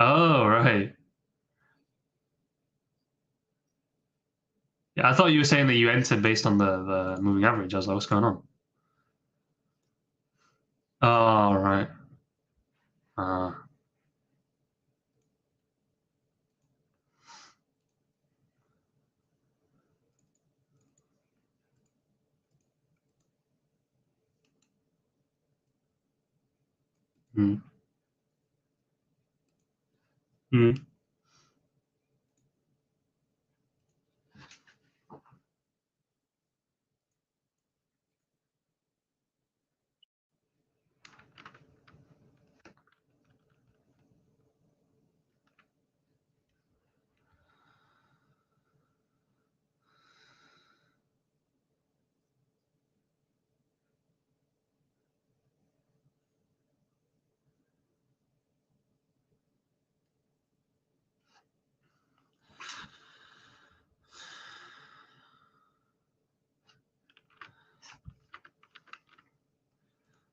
Oh, right. Yeah, I thought you were saying that you entered based on the moving average. I was like, what's going on? Oh, right. Uh, mm, mm.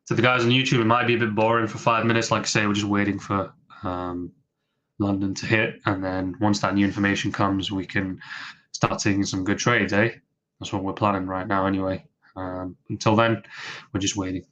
So the guys on YouTube, it might be a bit boring for 5 minutes. Like I say, we're just waiting for London to hit, and then once that new information comes, we can start taking some good trades, eh? That's what we're planning right now anyway. Until then, we're just waiting.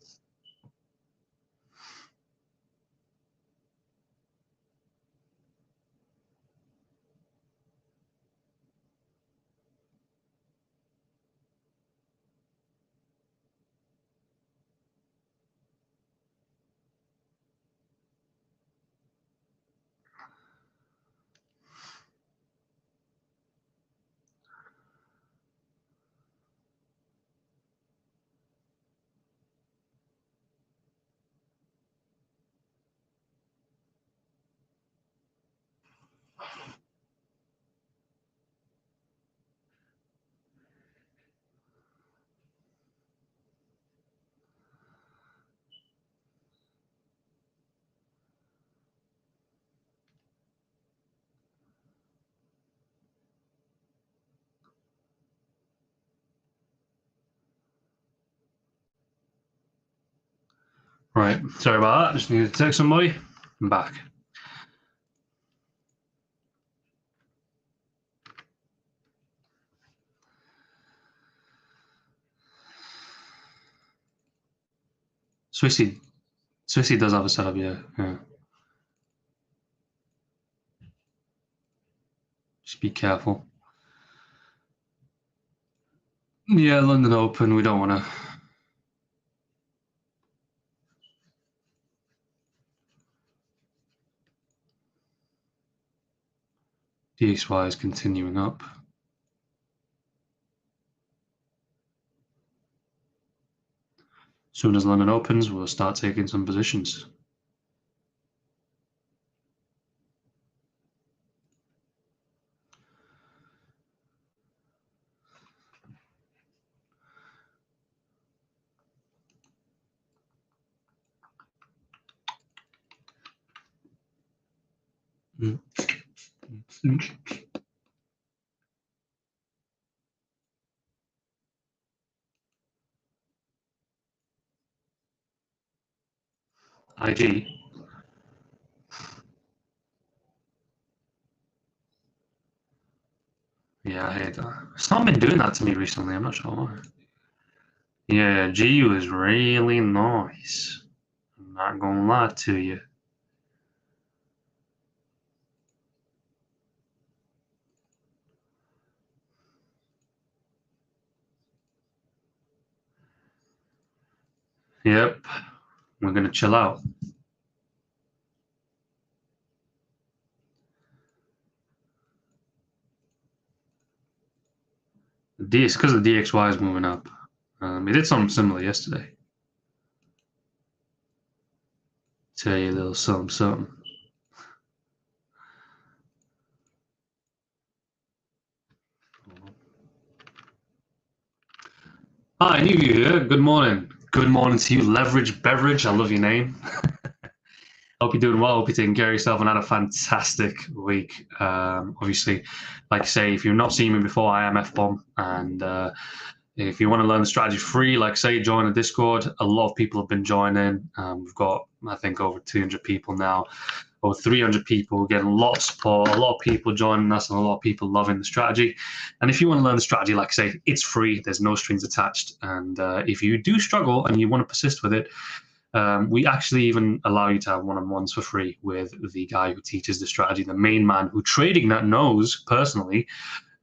Right, sorry about that. Just need to text somebody. I'm back. Swissy does have a setup, yeah. Just be careful. Yeah, London Open, we don't want to. DXY is continuing up. Soon as London opens, we'll start taking some positions. IG. Yeah, I hate that. It's not been doing that to me recently. I'm not sure why. Yeah, GU is really nice. I'm not gonna lie to you. Yep, we're gonna chill out. It's because the DXY is moving up. It did something similar yesterday. Tell you a little something. Hi, new you here. Good morning. Good morning to you, Leverage Beverage. I love your name. Hope you're doing well. Hope you're taking care of yourself and had a fantastic week. Obviously, like I say, if you've not seen me before, I am Fbomb, and if you want to learn the strategy free, like I say, join the Discord. A lot of people have been joining. We've got, I think, over 200 people now, over 300 people getting a lot of support, a lot of people joining us, and a lot of people loving the strategy. And if you want to learn the strategy, like I say, it's free. There's no strings attached. And if you do struggle and you want to persist with it, we actually even allow you to have one-on-ones for free with the guy who teaches the strategy, the main man who TRADINGNUT knows personally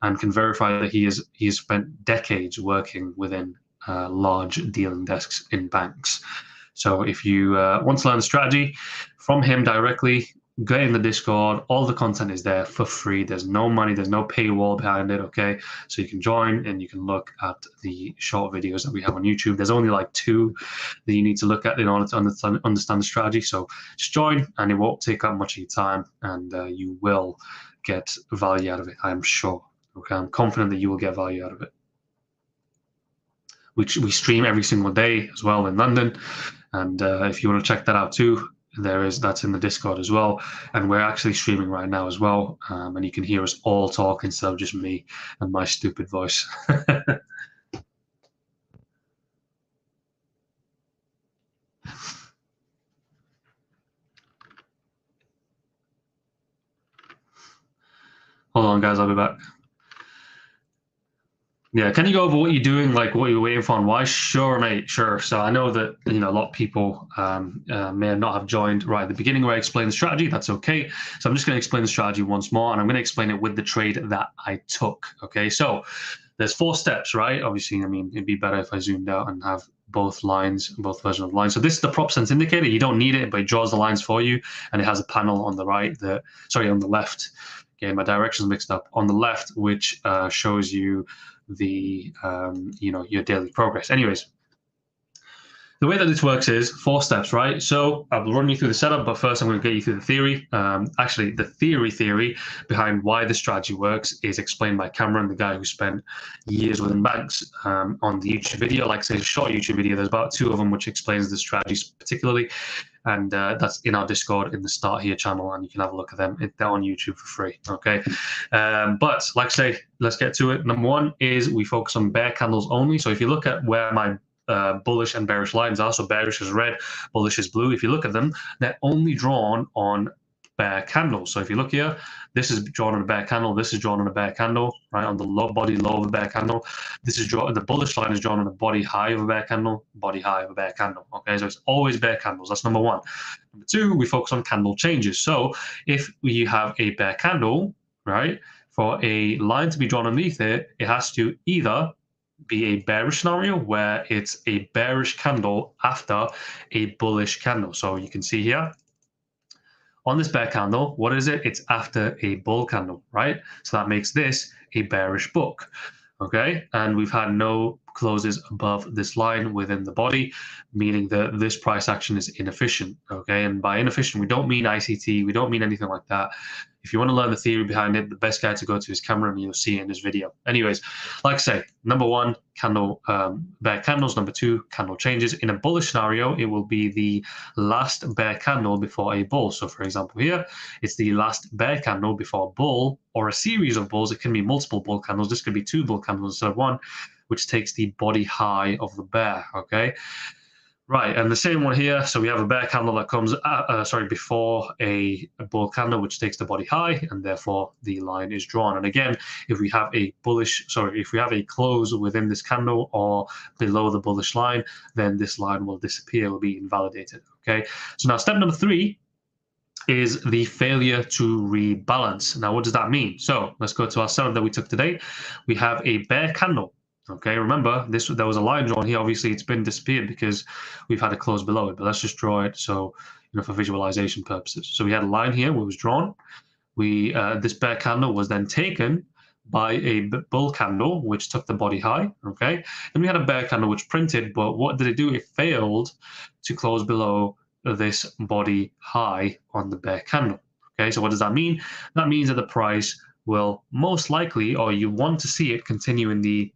and can verify that he has spent decades working within large dealing desks in banks. So if you want to learn the strategy from him directly, get in the Discord. All the content is there for free. There's no money. There's no paywall behind it, okay? So you can join and you can look at the short videos that we have on YouTube. There's only like 2 that you need to look at in order to understand the strategy. So just join and it won't take up much of your time and you will get value out of it, I'm sure. Okay, I'm confident that you will get value out of it. We stream every single day as well in London, and if you want to check that out too, that's in the Discord as well. And we're actually streaming right now as well, and you can hear us all talk instead of just me and my stupid voice. on, guys. I'll be back. Yeah, can you go over what you're doing, like what you're waiting for and why? Sure, mate, sure. So I know that, you know, a lot of people may not have joined right at the beginning where I explained the strategy. That's okay. So I'm just going to explain the strategy once more, and I'm going to explain it with the trade that I took. Okay, so there's 4 steps, right? Obviously, I mean, it'd be better if I zoomed out and have both lines, both versions of the line. So this is the prop sense indicator. You don't need it, but it draws the lines for you, and it has a panel on the right that, sorry, on the left. Okay, my directions mixed up. On the left, which shows you the you know, your daily progress. Anyways, the way that this works is 4 steps, right? So I'll run you through the setup, but first I'm going to get you through the theory. Actually, the theory behind why the strategy works is explained by Cameron, the guy who spent years within banks, on the YouTube video. Like I say, a short YouTube video. There's about 2 of them which explains the strategies particularly, and that's in our Discord in the Start Here channel, and you can have a look at them. They're on YouTube for free, okay? But like I say, let's get to it. Number 1 is we focus on bear candles only. So if you look at where my bullish and bearish lines are, so bearish is red, bullish is blue. If you look at them, they're only drawn on bear candles. So if you look here, this is drawn on a bear candle, this is drawn on a bear candle, right, on the body low of a bear candle. This is drawn, the bullish line is drawn on a body high of a bear candle, body high of a bear candle. Okay, so it's always bear candles. That's number 1. Number 2, we focus on candle changes. So if we have a bear candle, right, for a line to be drawn underneath it, it has to either be a bearish scenario where it's a bearish candle after a bullish candle. So you can see here on this bear candle, what is it? It's after a bull candle, right? So that makes this a bearish book, okay? And we've had no closes above this line within the body, meaning that this price action is inefficient, okay? And by inefficient, we don't mean ICT, we don't mean anything like that. If you want to learn the theory behind it, the best guy to go to is Cameron, and you'll see it in this video. Anyways, like I say, number 1, candle, bear candles. Number 2, candle changes. In a bullish scenario, it will be the last bear candle before a bull. So for example here, it's the last bear candle before a bull, or a series of bulls. It can be multiple bull candles. This could be 2 bull candles instead of 1, which takes the body high of the bear, okay? Right, and the same one here. So we have a bear candle that comes, before a bull candle, which takes the body high, and therefore the line is drawn. And again, if we have a if we have a close within this candle or below the bullish line, then this line will disappear, will be invalidated. Okay. So now step number 3 is the failure to rebalance. Now, what does that mean? So let's go to our setup that we took today. We have a bear candle. Okay, remember there was a line drawn here. Obviously, it's been disappeared because we've had a close below it. But let's just draw it so, you know, for visualization purposes. So we had a line here where it was drawn. This bear candle was then taken by a bull candle, which took the body high. Okay, and we had a bear candle which printed, but what did it do? It failed to close below this body high on the bear candle. Okay, so what does that mean? That means that the price will most likely, or you want to see it continue in the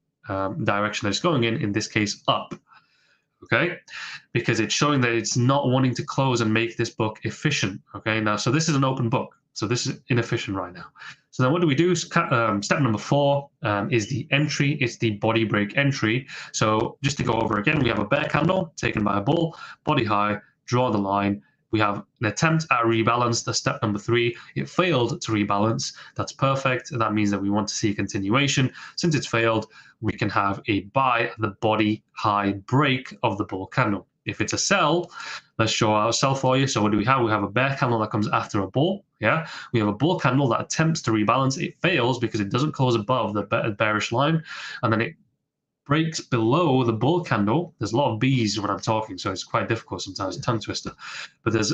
direction that it's going in this case up, okay, because it's showing that it's not wanting to close and make this book efficient. Okay, now so this is an open book, so this is inefficient right now. So then what do we do? Step number 4 is the entry. It's the body break entry. So just to go over again, we have a bear candle taken by a bull, body high, draw the line. We have an attempt at rebalance. That's step number 3. It failed to rebalance. That's perfect. And that means that we want to see a continuation. Since it's failed, we can have a buy at the body high break of the bull candle. If it's a sell, let's show our sell for you. So what do we have? We have a bear candle that comes after a bull. Yeah, we have a bull candle that attempts to rebalance. It fails because it doesn't close above the bearish line, and then it breaks below the bull candle. There's a lot of B's when I'm talking, so it's quite difficult sometimes, a tongue twister. But there's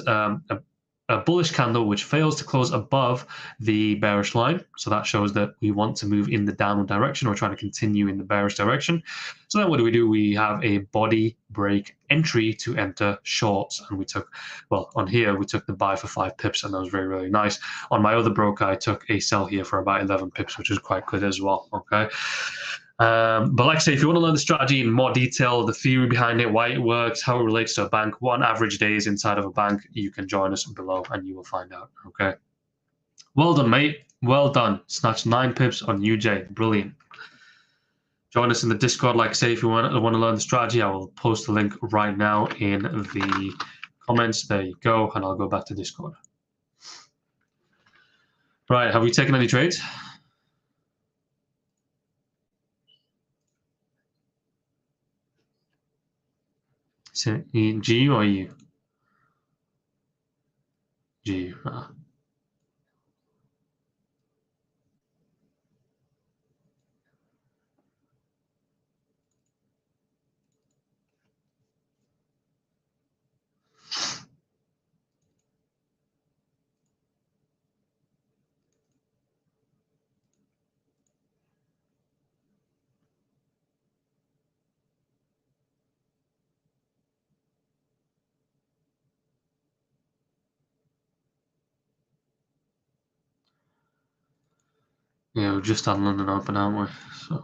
a bullish candle which fails to close above the bearish line. So that shows that we want to move in the downward direction. We're trying to continue in the bearish direction. So then what do? We have a body break entry to enter shorts. And we took, well, on here, we took the buy for 5 pips, and that was very, really nice. On my other broker, I took a sell here for about 11 pips, which is quite good as well, okay? But like I say, if you want to learn the strategy in more detail, the theory behind it, why it works, how it relates to a bank, what an average day is inside of a bank, you can join us below and you will find out. Okay. Well done, mate. Well done. Snatched 9 pips on UJ. Brilliant. Join us in the Discord. Like I say, if you want to learn the strategy, I will post the link right now in the comments. There you go. And I'll go back to Discord. Right. Have we taken any trades? G or U? G. Yeah, we're just on London Open, aren't we? So.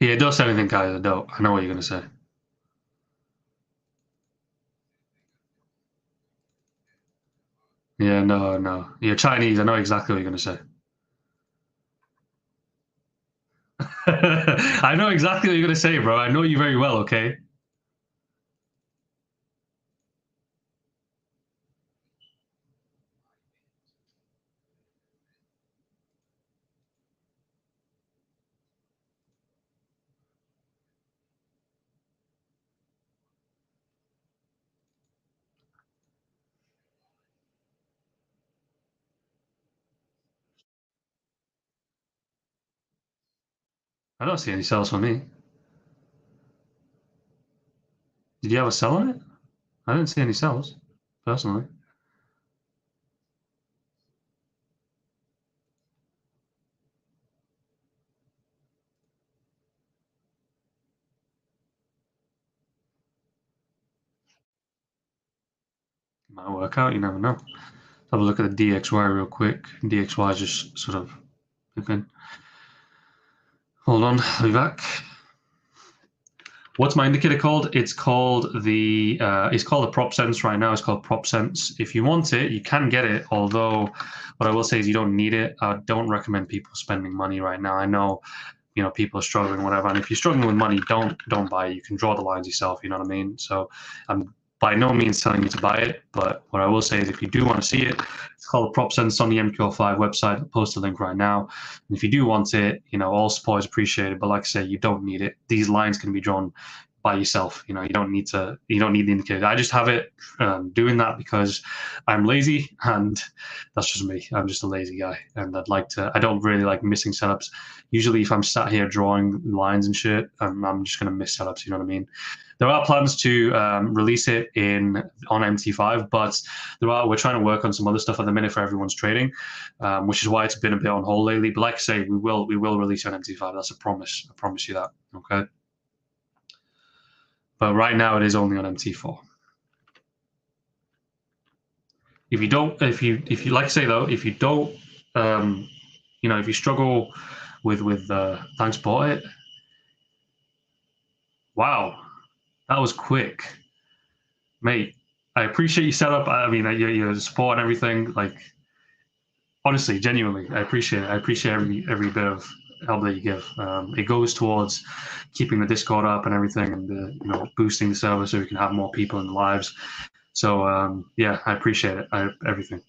Yeah, don't say anything, guys. I don't. I know what you're going to say. Yeah, no. You're Chinese. I know exactly what you're going to say. I know exactly what you're going to say, bro. I know you very well, okay? I don't see any sells for me. Did you have a sell on it? I didn't see any sells, personally. Might work out, you never know. Have a look at the DXY real quick. DXY is just sort of open. Hold on, I'll be back. What's my indicator called? It's called the prop sense right now. It's called prop sense. If you want it, you can get it. Although, what I will say is you don't need it. I don't recommend people spending money right now. I know, people are struggling, whatever. And if you're struggling with money, don't buy it. You can draw the lines yourself. You know what I mean? So I'm by no means telling you to buy it. But what I will say is if you do want to see it, it's called prop sense on the MQL5 website. I'll post a link right now. And if you do want it, all support is appreciated. But like I say, you don't need it. These lines can be drawn by yourself. You don't need the indicator. I just have it doing that because I'm lazy, and that's just me. I'm just a lazy guy, and I don't really like missing setups. Usually if I'm sat here drawing lines and shit, I'm just going to miss setups, you know what I mean? There are plans to release it on MT5, but we're trying to work on some other stuff at the minute for everyone's trading, which is why it's been a bit on hold lately. But like I say, we will release it on MT5. That's a promise. I promise you that. Okay. But right now it is only on MT4. If you like I say though, if you don't, if you struggle with thanks bought it. Wow, that was quick, mate. I appreciate your setup. I mean, your support and everything. Like, honestly, genuinely, I appreciate it. I appreciate every bit of help that you give. It goes towards keeping the Discord up and everything, and boosting the server so we can have more people in the lives. So yeah, I appreciate it. Everything.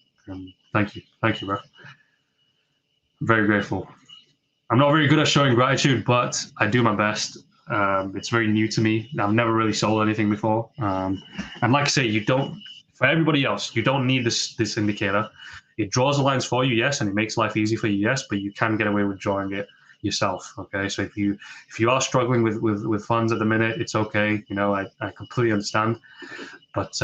Thank you, bro. I'm very grateful. I'm not very good at showing gratitude, but I do my best. It's very new to me. I've never really sold anything before. And like I say, for everybody else, you don't need this indicator. It draws the lines for you, yes, and it makes life easy for you, yes, but you can get away with drawing it yourself. Okay, so if you are struggling with funds at the minute, it's okay. I completely understand, but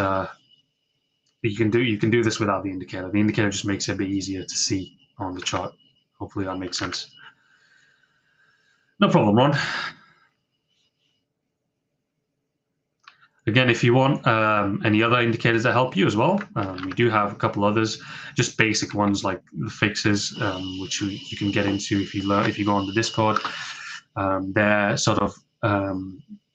you can do this without the indicator. The indicator just makes it a bit easier to see on the chart. Hopefully that makes sense. No problem, Ron. Again, if you want any other indicators that help you as well, we do have a couple others, just basic ones like the fixes, which you can get into if you go on the Discord. They're sort of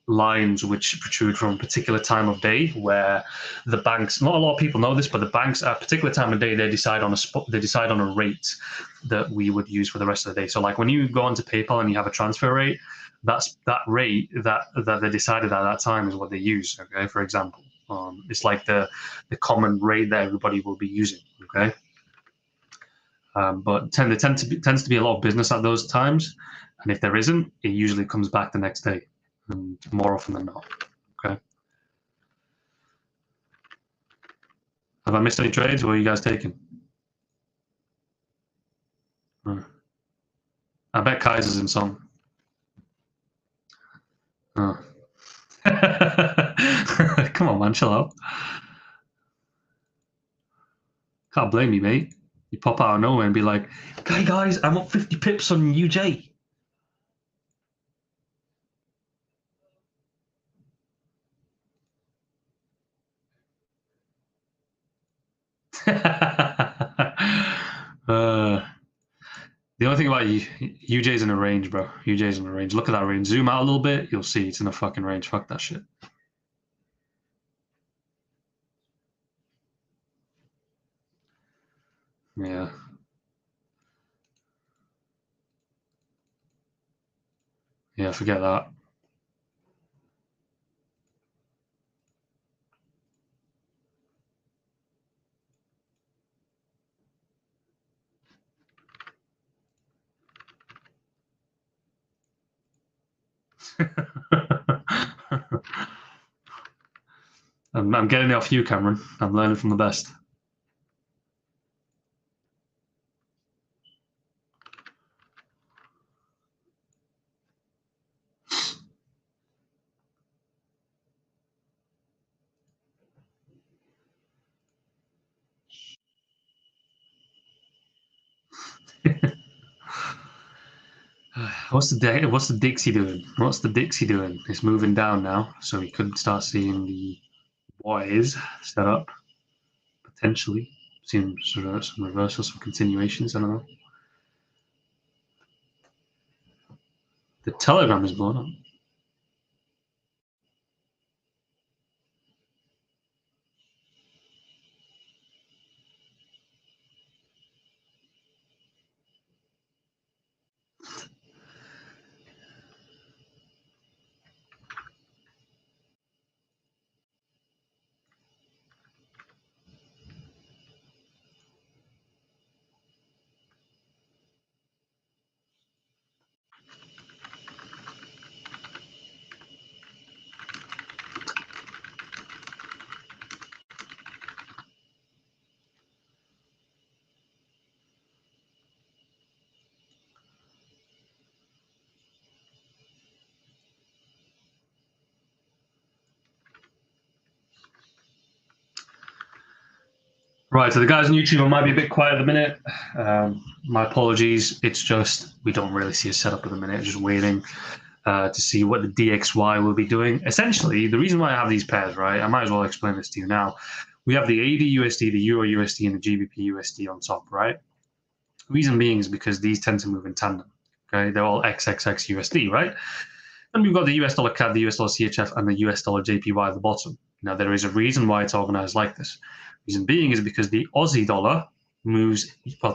lines which protrude from a particular time of day where the banks, not a lot of people know this, but the banks at a particular time of day, they decide on a rate that we would use for the rest of the day. So like when you go onto PayPal and you have a transfer rate, that's that rate that they decided at that time is what they use. Okay, for example, it's like the common rate that everybody will be using. Okay, but there tends to be a lot of business at those times, and if there isn't, it usually comes back the next day, and more often than not. Okay. Have I missed any trades? What are you guys taking? I bet Kaiser's in some. Oh. Come on, man, chill out. Can't blame you, mate. You pop out of nowhere and be like, "Hey guys, I'm up 50 pips on UJ." The only thing about UJ's in a range, bro. UJ's in a range. Look at that range. Zoom out a little bit, you'll see it's in a fucking range. Fuck that shit. Yeah. Yeah, forget that. I'm getting it off you, Cameron. I'm learning from the best. What's the Dixie doing? What's the Dixie doing? It's moving down now, so we could start seeing the boys set up potentially. Seeing some reversals, some continuations. I don't know. The Telegram is blown up. Right, so the guys on YouTube might be a bit quiet at the minute. My apologies. It's just we don't really see a setup at the minute. Just waiting to see what the DXY will be doing. Essentially, the reason why I have these pairs, right? I might as well explain this to you now. We have the AD USD, the Euro USD, and the GBP USD on top, right? Reason being is because these tend to move in tandem. Okay, they're all XXX USD, right? And we've got the US dollar CAD, the US dollar CHF, and the US dollar JPY at the bottom. Now, there is a reason why it's organized like this. Reason being is because the Aussie dollar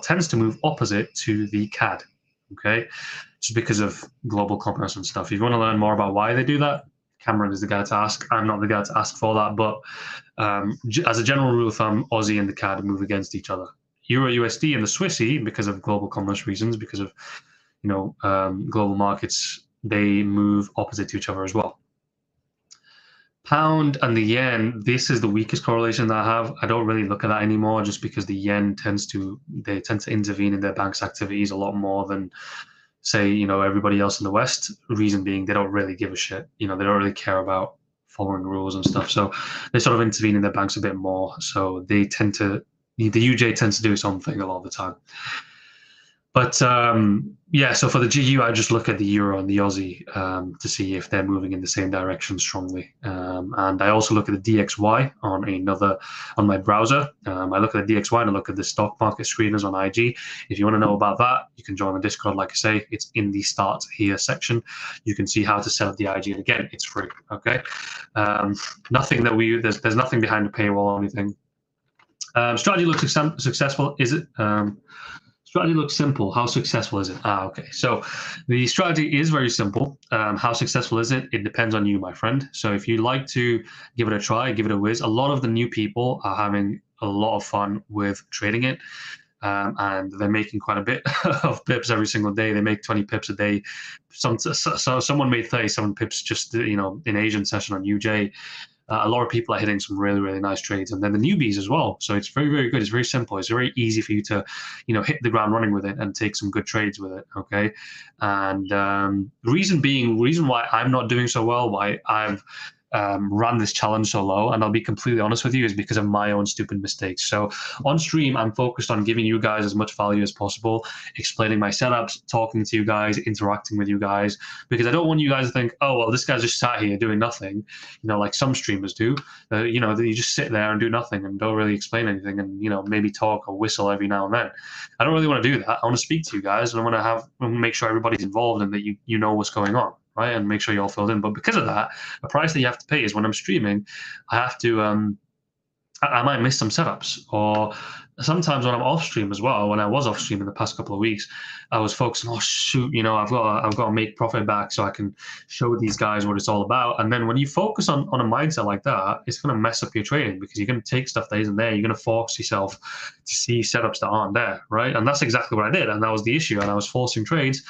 tends to move opposite to the CAD, okay? Just because of global commerce and stuff. If you want to learn more about why they do that, Cameron is the guy to ask. I'm not the guy to ask for that, but as a general rule of thumb, Aussie and the CAD move against each other. Euro USD and the Swissy, because of global commerce reasons, because of global markets, they move opposite to each other as well. Pound and the yen, this is the weakest correlation that I have. I don't really look at that anymore just because the yen tend to intervene in their bank's activities a lot more than, say, everybody else in the West. Reason being, they don't really give a shit. They don't really care about following rules and stuff. So they sort of intervene in their banks a bit more. So the UJ tends to do something a lot of the time. But yeah, so for the GU, I just look at the euro and the Aussie to see if they're moving in the same direction strongly. And I also look at the DXY on my browser. I look at the DXY and I look at the stock market screeners on IG. If you want to know about that, you can join the Discord. Like I say, it's in the Start Here section. You can see how to set up the IG. And again, it's free. Okay, nothing that there's nothing behind the paywall or anything. Strategy looks successful. Is it? Strategy looks simple. How successful is it? Okay. So the strategy is very simple. How successful is it? It depends on you, my friend. So if you like to give it a try, give it a whiz. A lot of the new people are having a lot of fun with trading it. And they're making quite a bit of pips every single day. They make 20 pips a day. So someone made 37 pips just in Asian session on UJ. A lot of people are hitting some really, really nice trades, and then the newbies as well. So it's very, very good. It's very simple. It's very easy for you to, hit the ground running with it and take some good trades with it. Okay, and reason why I'm not doing so well, why I've ran this challenge so low, and I'll be completely honest with you, is because of my own stupid mistakes. So on stream, I'm focused on giving you guys as much value as possible, explaining my setups, talking to you guys, interacting with you guys, because I don't want you guys to think, oh, well, this guy's just sat here doing nothing, like some streamers do. You just sit there and do nothing and don't really explain anything and, maybe talk or whistle every now and then. I don't really want to do that. I want to speak to you guys, and I want to make sure everybody's involved and that you know what's going on. Right, and make sure you're all filled in. But because of that, the price that you have to pay is when I'm streaming, I have to, I might miss some setups, or sometimes when I'm off stream as well. When I was off stream in the past couple of weeks, I was focusing, oh shoot, I've got to make profit back so I can show these guys what it's all about. And then when you focus on a mindset like that, it's going to mess up your trading, because you're going to take stuff that isn't there. You're going to force yourself to see setups that aren't there, right? And that's exactly what I did, and that was the issue. And I was forcing trades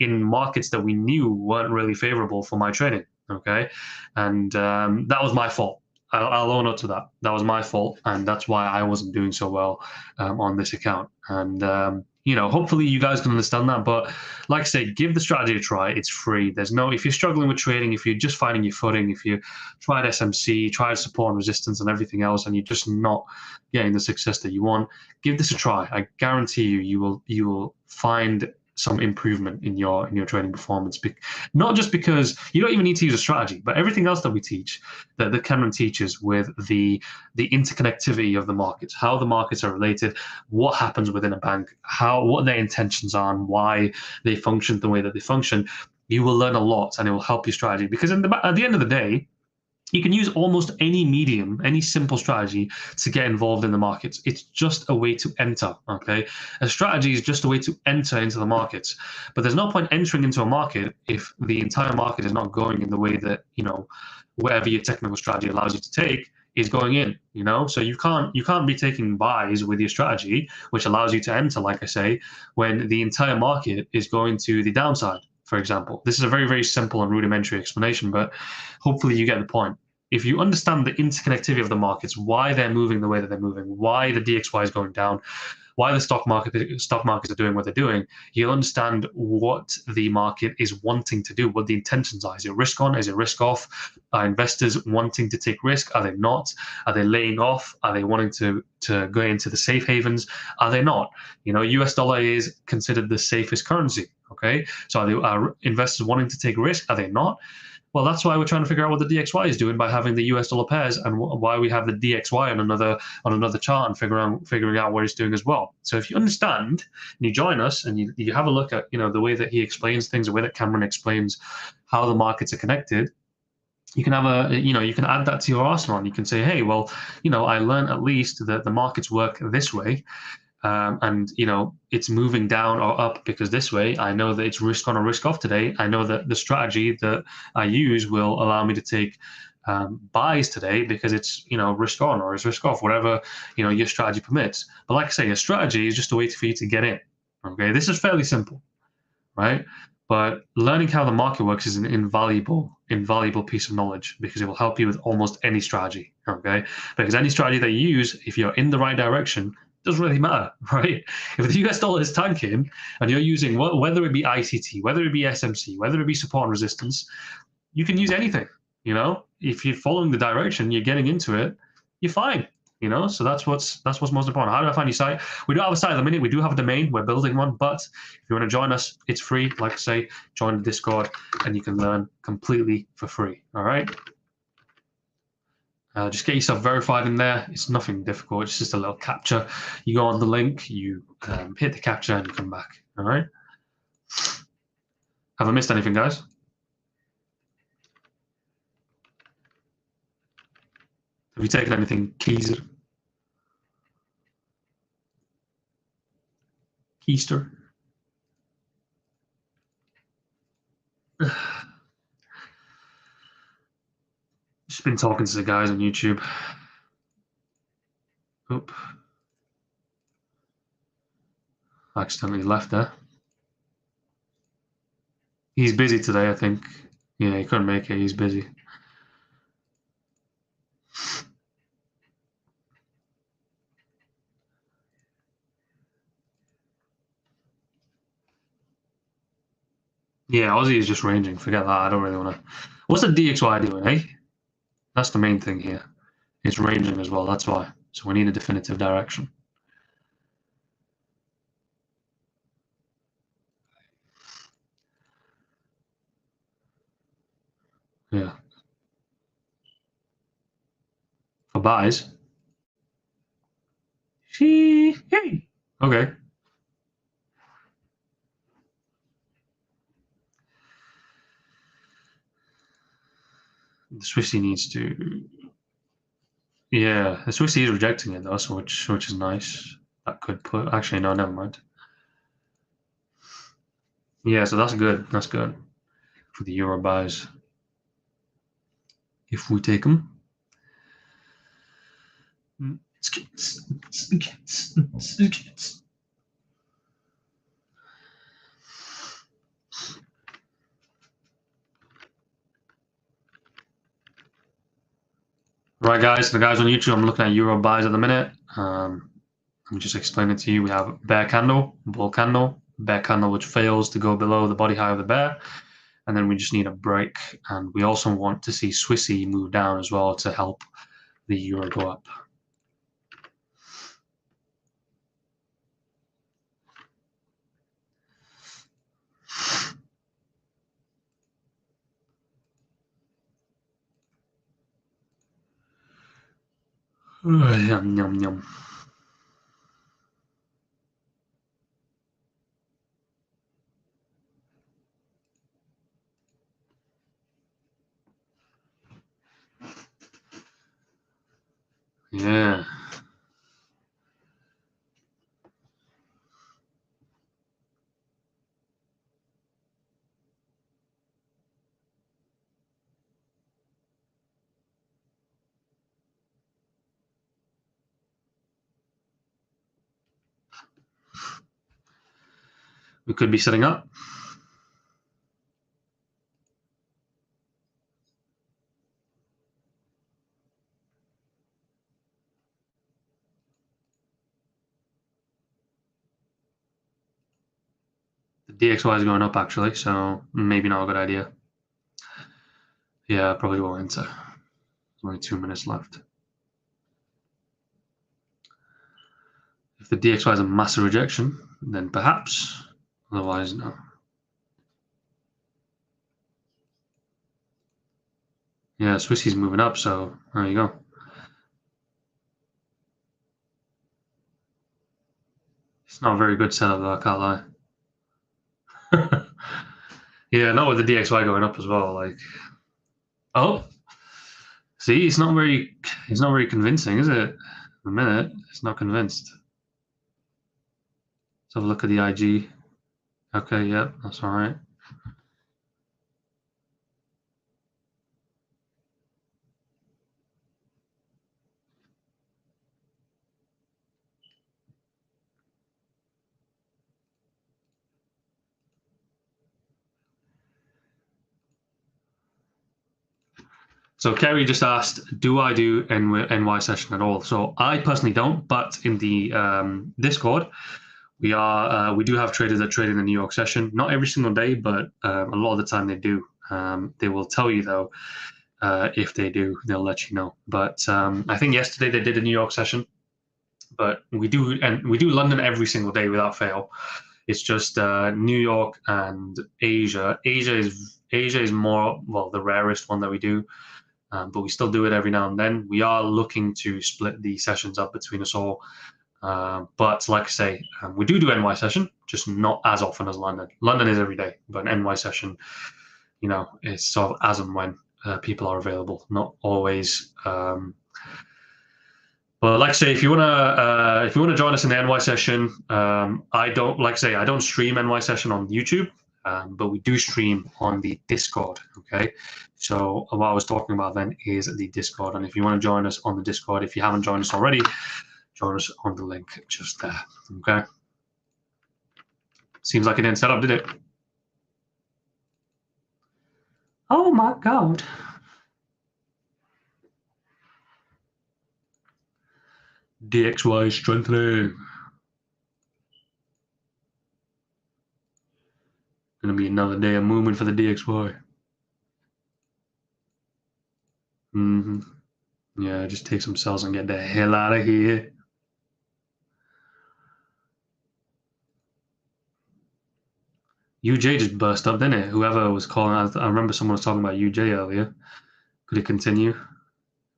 in markets that we knew weren't really favorable for my trading. Okay, and that was my fault. I'll own up to that. That was my fault, and that's why I wasn't doing so well on this account. And hopefully you guys can understand that. But like I say, give the strategy a try. It's free. If you're struggling with trading, if you're just finding your footing, if you tried SMC, tried support and resistance and everything else, and you're just not getting the success that you want, give this a try. I guarantee you will find some improvement in your trading performance. Not just because you don't even need to use a strategy, but everything else that we teach, that Cameron teaches, with the interconnectivity of the markets, how the markets are related, what happens within a bank, what their intentions are, and why they function the way that they function. You will learn a lot, and it will help your strategy. Because at the end of the day, you can use almost any medium, any simple strategy to get involved in the markets. It's just a way to enter, okay? A strategy is just a way to enter into the markets. But there's no point entering into a market if the entire market is not going in the way that, whatever your technical strategy allows you to take is going in, So you can't be taking buys with your strategy, which allows you to enter, like I say, when the entire market is going to the downside. For example, this is a very, very simple and rudimentary explanation, but hopefully you get the point. If you understand the interconnectivity of the markets, why they're moving the way that they're moving, why the DXY is going down, why the stock markets are doing what they're doing, you'll understand what the market is wanting to do, what the intentions are. Is it risk on? Is it risk off? Are investors wanting to take risk? Are they not? Are they laying off? Are they wanting to go into the safe havens? Are they not? US dollar is considered the safest currency. Okay, so are investors wanting to take risk? Are they not? Well, that's why we're trying to figure out what the DXY is doing by having the US dollar pairs, and why we have the DXY on another chart, and figuring out what it's doing as well. So if you understand and you join us and you have a look at the way that he explains things, the way that Cameron explains how the markets are connected, you can have you can add that to your arsenal, and you can say, hey, well, I learned at least that the markets work this way. And it's moving down or up because this way. I know that it's risk on or risk off today. I know that the strategy that I use will allow me to take buys today because it's risk on or it's risk off, whatever your strategy permits. But like I say, a strategy is just a way for you to get in. Okay, this is fairly simple, right? But learning how the market works is an invaluable piece of knowledge, because it will help you with almost any strategy. Okay, because any strategy that you use, if you're in the right direction, doesn't really matter, right? If the US dollar is tanking and you're using, whether it be ICT, whether it be SMC, whether it be support and resistance, you can use anything, If you're following the direction, you're getting into it, you're fine. You know, so that's what's most important. How do I find your site? We don't have a site at the minute. We do have a domain. We're building one, but if you want to join us, it's free. Like I say, join the Discord, and you can learn completely for free. All right. Just get yourself verified in there. It's nothing difficult. It's just a little captcha. You go on the link, you hit the captcha, and you come back. All right. Have I missed anything, guys? Have you taken anything, Keister? Just been talking to the guys on YouTube. Oop. I accidentally left there. He's busy today, I think. Yeah, he couldn't make it. He's busy. Yeah, Aussie is just ranging. Forget that. I don't really want to. What's the DXY doing, eh? That's the main thing here. It's ranging as well. That's why. So we need a definitive direction. Yeah. For buys. Hey. Okay. The Swissy needs to. Yeah, the Swissy is rejecting it though, so which is nice. That could put. Actually, no, never mind. Yeah, so that's good. That's good for the Euro buys. If we take them. Right, guys, the guys on YouTube, I'm looking at Euro buys at the minute. Let me just explain it to you. We have bear candle, bull candle, bear candle which fails to go below the body high of the bear, and then we just need a break. And we also want to see Swissy move down as well to help the Euro go up. Yum, yum, yum. Yeah. We could be setting up. The DXY is going up actually, so maybe not a good idea. Yeah, probably won't enter. There's only 2 minutes left. If the DXY is a massive rejection, then perhaps. Otherwise, no. Yeah, Swissy's moving up, so there you go. It's not a very good setup, though, I can't lie. Yeah, not with the DXY going up as well. Like, oh, see, it's not very convincing, is it? A minute, it's not convinced. Let's have a look at the IG. Okay, yep, that's all right. So Kerry just asked, do I do NY session at all? So I personally don't, but in the Discord, we do have traders that trade in the New York session. Not every single day, but a lot of the time they do. They will tell you though, If they do, they'll let you know. But I think yesterday they did a New York session, but we do London every single day without fail. It's just New York and Asia. Asia is more, well, the rarest one that we do, but we still do it every now and then. We are looking to split the sessions up between us all. But like I say, we do NY session, just not as often as London. London is every day, but an NY session, you know, it's sort of as and when people are available, not always. But like I say, if you wanna join us in the NY session, I don't stream NY session on YouTube, but we do stream on the Discord. Okay, so what I was talking about then is the Discord, and if you want to join us on the Discord, if you haven't joined us already, join us on the link just there. Okay. Seems like it didn't set up, did it? Oh my God. DXY strengthening. Gonna be another day of movement for the DXY. Yeah, just take some cells and get the hell out of here. UJ just burst up, didn't it? Whoever was calling out, I remember someone was talking about UJ earlier. Could it continue?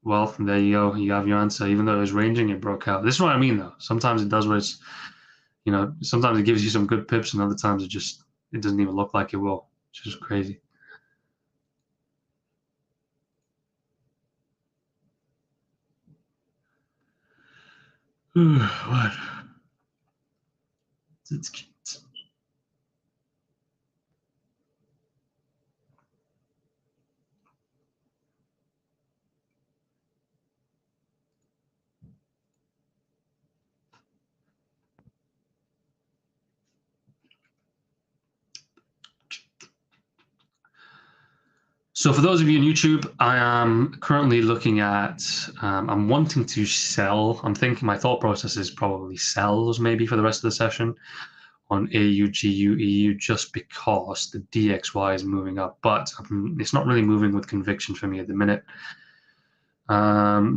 Well, there you go. You have your answer. Even though it was ranging, it broke out. This is what I mean, though. Sometimes it does what it's, you know, sometimes it gives you some good pips, and other times it doesn't even look like it will. It's just crazy. What? It's cute. So for those of you on YouTube, I am currently looking at, I'm wanting to sell. I'm thinking my thought process is probably sells maybe for the rest of the session on AU, GU, EU, just because the DXY is moving up, but it's not really moving with conviction for me at the minute.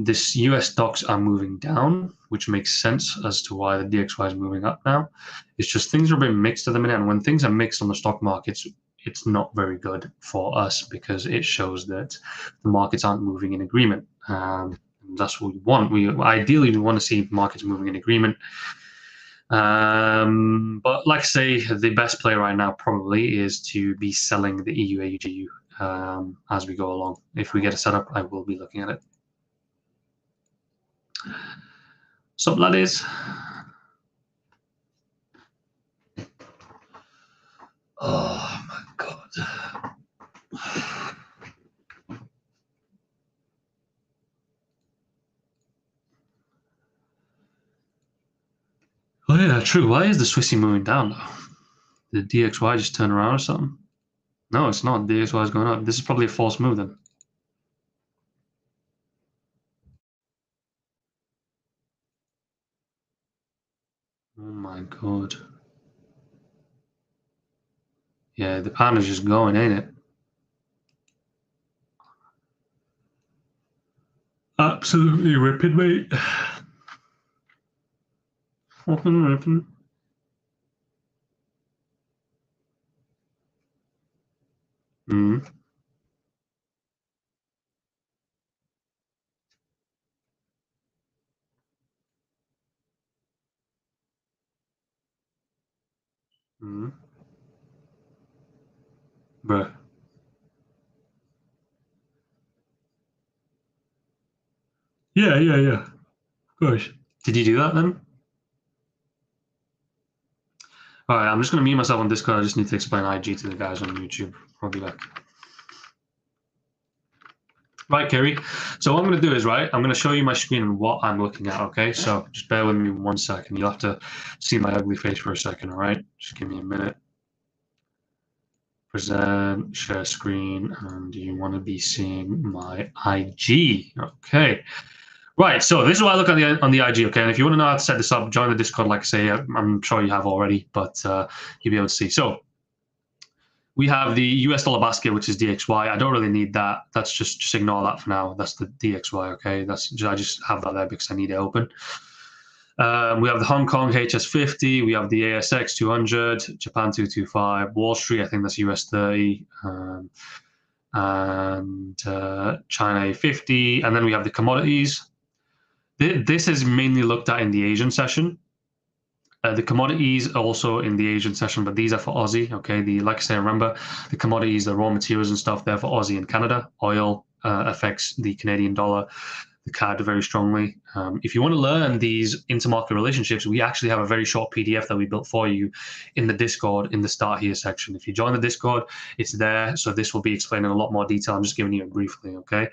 This US stocks are moving down, which makes sense as to why the DXY is moving up now. It's just things are a bit mixed at the minute, and when things are mixed on the stock markets, it's not very good for us because it shows that the markets aren't moving in agreement. That's what we want. We ideally want to see markets moving in agreement. But like I say, the best play right now probably is to be selling the EU AUGU as we go along. If we get a setup, I will be looking at it. So that is. Oh my God. Oh yeah, true. Why is the Swissy moving down though? Did DXY just turn around or something? No, it's not. DXY is going up. This is probably a false move then. Oh my God. Yeah, the pattern is just going, ain't it? Absolutely ripping, mate. Fucking ripping. Mm. Mm. Bruh. Yeah. Of course. Did you do that then? All right, I'm just going to mute myself on Discord. I just need to explain IG to the guys on YouTube. I'll be back. Right, Kerry. So what I'm going to do is, right, I'm going to show you my screen and what I'm looking at, okay? So just bear with me 1 second. You'll have to see my ugly face for a second, all right? Just give me a minute. Present, share screen, and you want to be seeing my IG, okay? Right, so this is what I look at on the IG, okay? And if you want to know how to set this up, join the Discord, like I say, I'm sure you have already, but you'll be able to see. So we have the US dollar basket, which is DXY. I don't really need that. That's just ignore that for now. That's the DXY, okay? I just have that there because I need it open. We have the Hong Kong HS50. We have the ASX 200, Japan 225, Wall Street. I think that's US 30, and China 50. And then we have the commodities. This is mainly looked at in the Asian session. The commodities also in the Asian session, but these are for Aussie. Okay, like I say, remember the commodities, the raw materials and stuff, they're for Aussie and Canada. Oil affects the Canadian dollar, the CAD very strongly. If you want to learn these intermarket relationships, we actually have a very short PDF that we built for you in the Discord in the Start Here section. If you join the Discord, it's there. So this will be explained in a lot more detail. I'm just giving you it briefly, okay?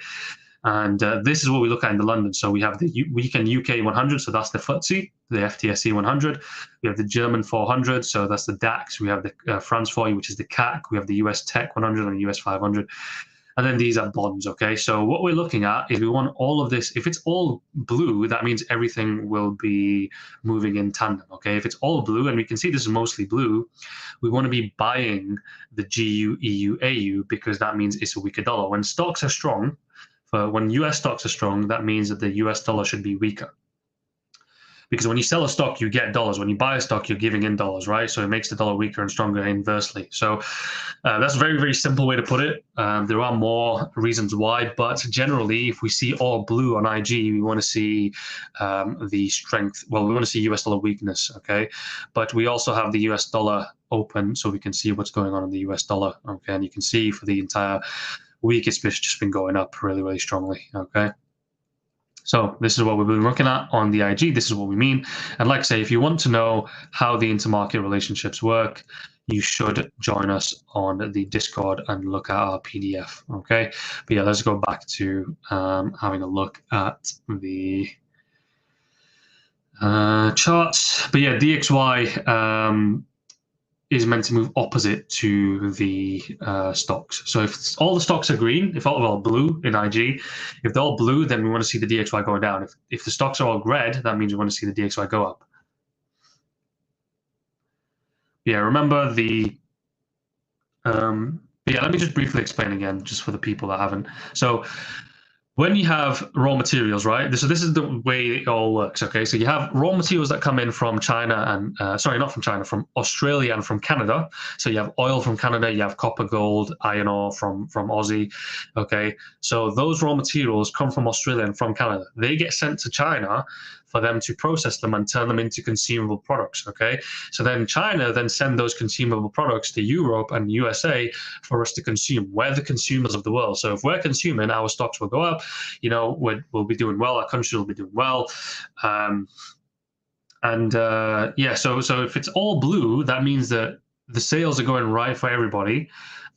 And this is what we look at in the London. So we have the weekend UK 100, so that's the FTSE, the FTSE 100. We have the German 400, so that's the DAX. We have the France 40, which is the CAC. We have the US Tech 100 and the US 500. And then these are bonds, okay? So what we're looking at is we want all of this. If it's all blue, that means everything will be moving in tandem, okay? If it's all blue, and we can see this is mostly blue, we want to be buying the GU, EU, AU, because that means it's a weaker dollar. When stocks are strong, when US stocks are strong, that means that the US dollar should be weaker. Because when you sell a stock, you get dollars. When you buy a stock, you're giving in dollars, right? So it makes the dollar weaker and stronger inversely. So that's a very, very simple way to put it. There are more reasons why, but generally, if we see all blue on IG, we want to see the strength. Well, we want to see US dollar weakness, okay? But we also have the US dollar open, so we can see what's going on in the US dollar, okay? And you can see for the entire week, it's just been going up really, really strongly, okay? So this is what we've been looking at on the IG. This is what we mean. And like I say, if you want to know how the intermarket relationships work, you should join us on the Discord and look at our PDF, okay? But yeah, let's go back to having a look at the charts. But yeah, DXY is meant to move opposite to the stocks. So if all the stocks are green, if all blue in IG, if they're all blue, then we want to see the DXY go down. If the stocks are all red, that means we want to see the DXY go up. Yeah, remember the. Yeah, let me just briefly explain again, just for the people that haven't. So when you have raw materials, right? So this is the way it all works, okay? So you have raw materials that come in from China and, sorry, not from China, from Australia and from Canada. So you have oil from Canada, you have copper, gold, iron ore from Aussie, okay? So those raw materials come from Australia and from Canada. They get sent to China for them to process them and turn them into consumable products, okay? So then China then send those consumable products to Europe and USA for us to consume. We're the consumers of the world. So if we're consuming, our stocks will go up, you know, we'll be doing well, our country will be doing well. Yeah, so if it's all blue, that means that the sales are going right for everybody.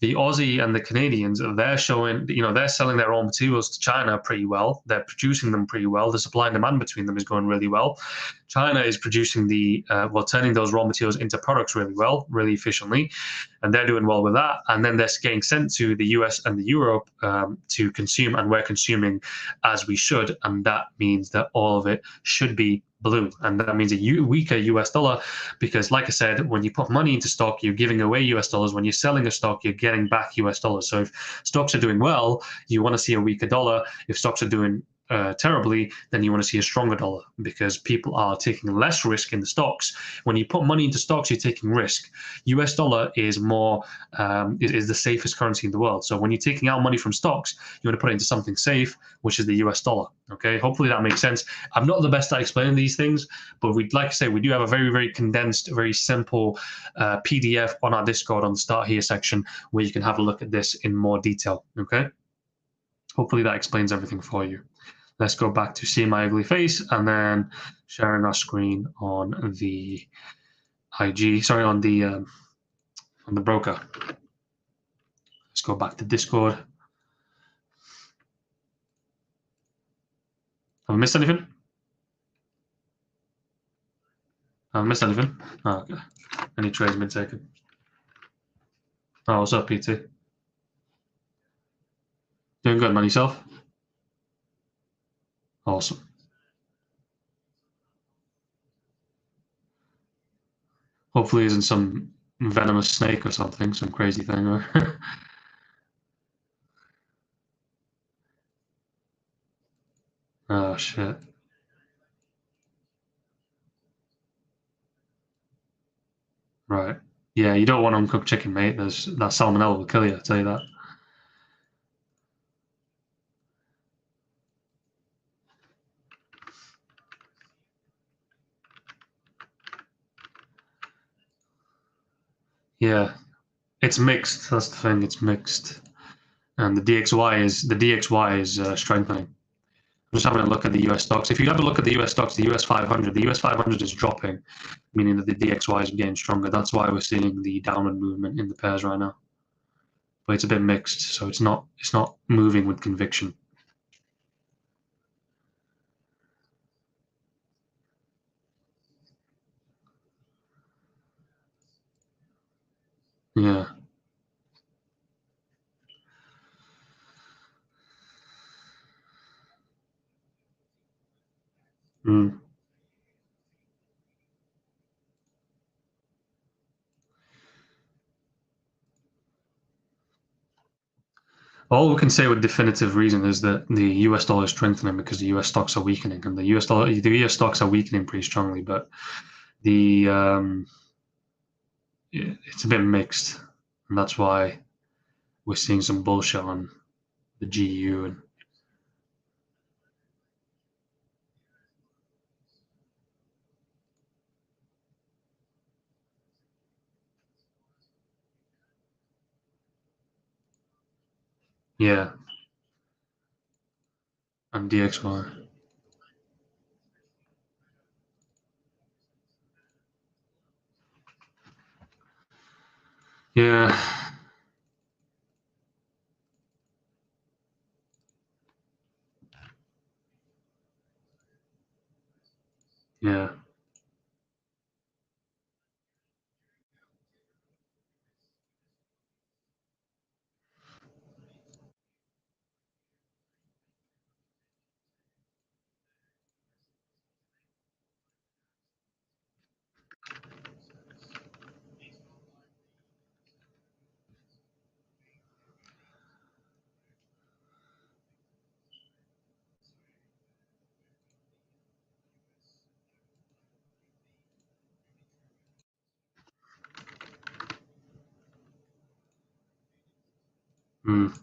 The Aussie and the Canadians, they're showing, you know, they're selling their raw materials to China pretty well. They're producing them pretty well. The supply and demand between them is going really well. China is producing turning those raw materials into products really well, really efficiently, and they're doing well with that. And then they're getting sent to the US and the Europe to consume, and we're consuming as we should. And that means that all of it should be blue, and that means a weaker US dollar, because like I said, when you put money into stock, you're giving away US dollars. When you're selling a stock, you're getting back US dollars. So if stocks are doing well, you want to see a weaker dollar. If stocks are doing terribly, then you want to see a stronger dollar, because people are taking less risk in the stocks. When you put money into stocks, you're taking risk. US dollar is more is the safest currency in the world. So when you're taking out money from stocks, you want to put it into something safe, which is the US dollar. Okay, hopefully that makes sense. I'm not the best at explaining these things, but we'd like to say we do have a very, very condensed, very simple PDF on our Discord on the Start Here section, where you can have a look at this in more detail. Okay, hopefully that explains everything for you. Let's go back to see my ugly face and then sharing our screen on the IG, sorry, on the broker. Let's go back to Discord. Have I missed anything? Have I missed anything? Oh, okay. Any trades been taken? Oh, what's up, PT? Doing good, man. Yourself? Awesome. Hopefully isn't some venomous snake or something, some crazy thing. Oh shit! Right. Yeah, you don't want uncooked chicken, mate. There's that salmonella will kill you. I tell you that. Yeah, it's mixed. That's the thing. It's mixed, and the DXY is strengthening. I'm just having a look at the US stocks. If you have a look at the US stocks, the US 500 is dropping, meaning that the DXY is getting stronger. That's why we're seeing the downward movement in the pairs right now. But it's a bit mixed, so it's not moving with conviction. Yeah. Mm. All we can say with definitive reason is that the US dollar is strengthening because the US stocks are weakening, and the US stocks are weakening pretty strongly. But the it's a bit mixed, and that's why we're seeing some bullshit on the GU and yeah, and DXY. Yeah, yeah. Mm.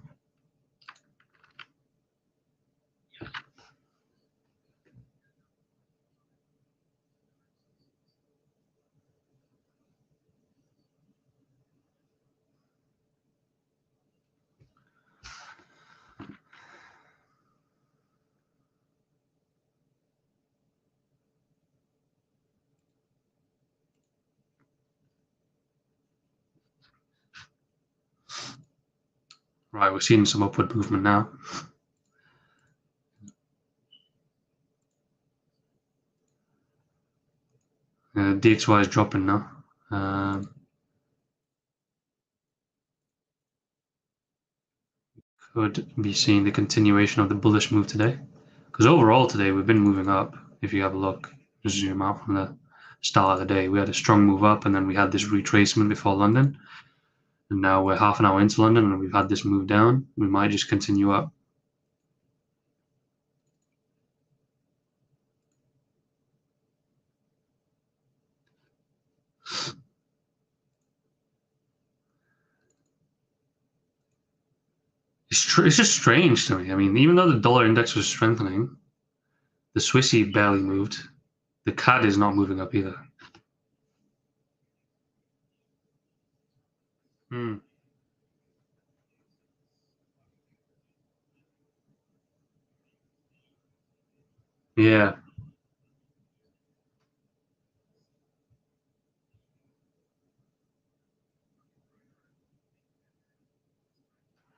Right, we're seeing some upward movement now. DXY is dropping now. Could be seeing the continuation of the bullish move today. Because overall today we've been moving up. If you have a look, just zoom out from the start of the day, we had a strong move up, and then we had this retracement before London, and now we're half an hour into London, and we've had this move down. We might just continue up. It's just strange to me. I mean, even though the dollar index was strengthening, the Swissy barely moved. The CAD is not moving up either. Hmm. Yeah.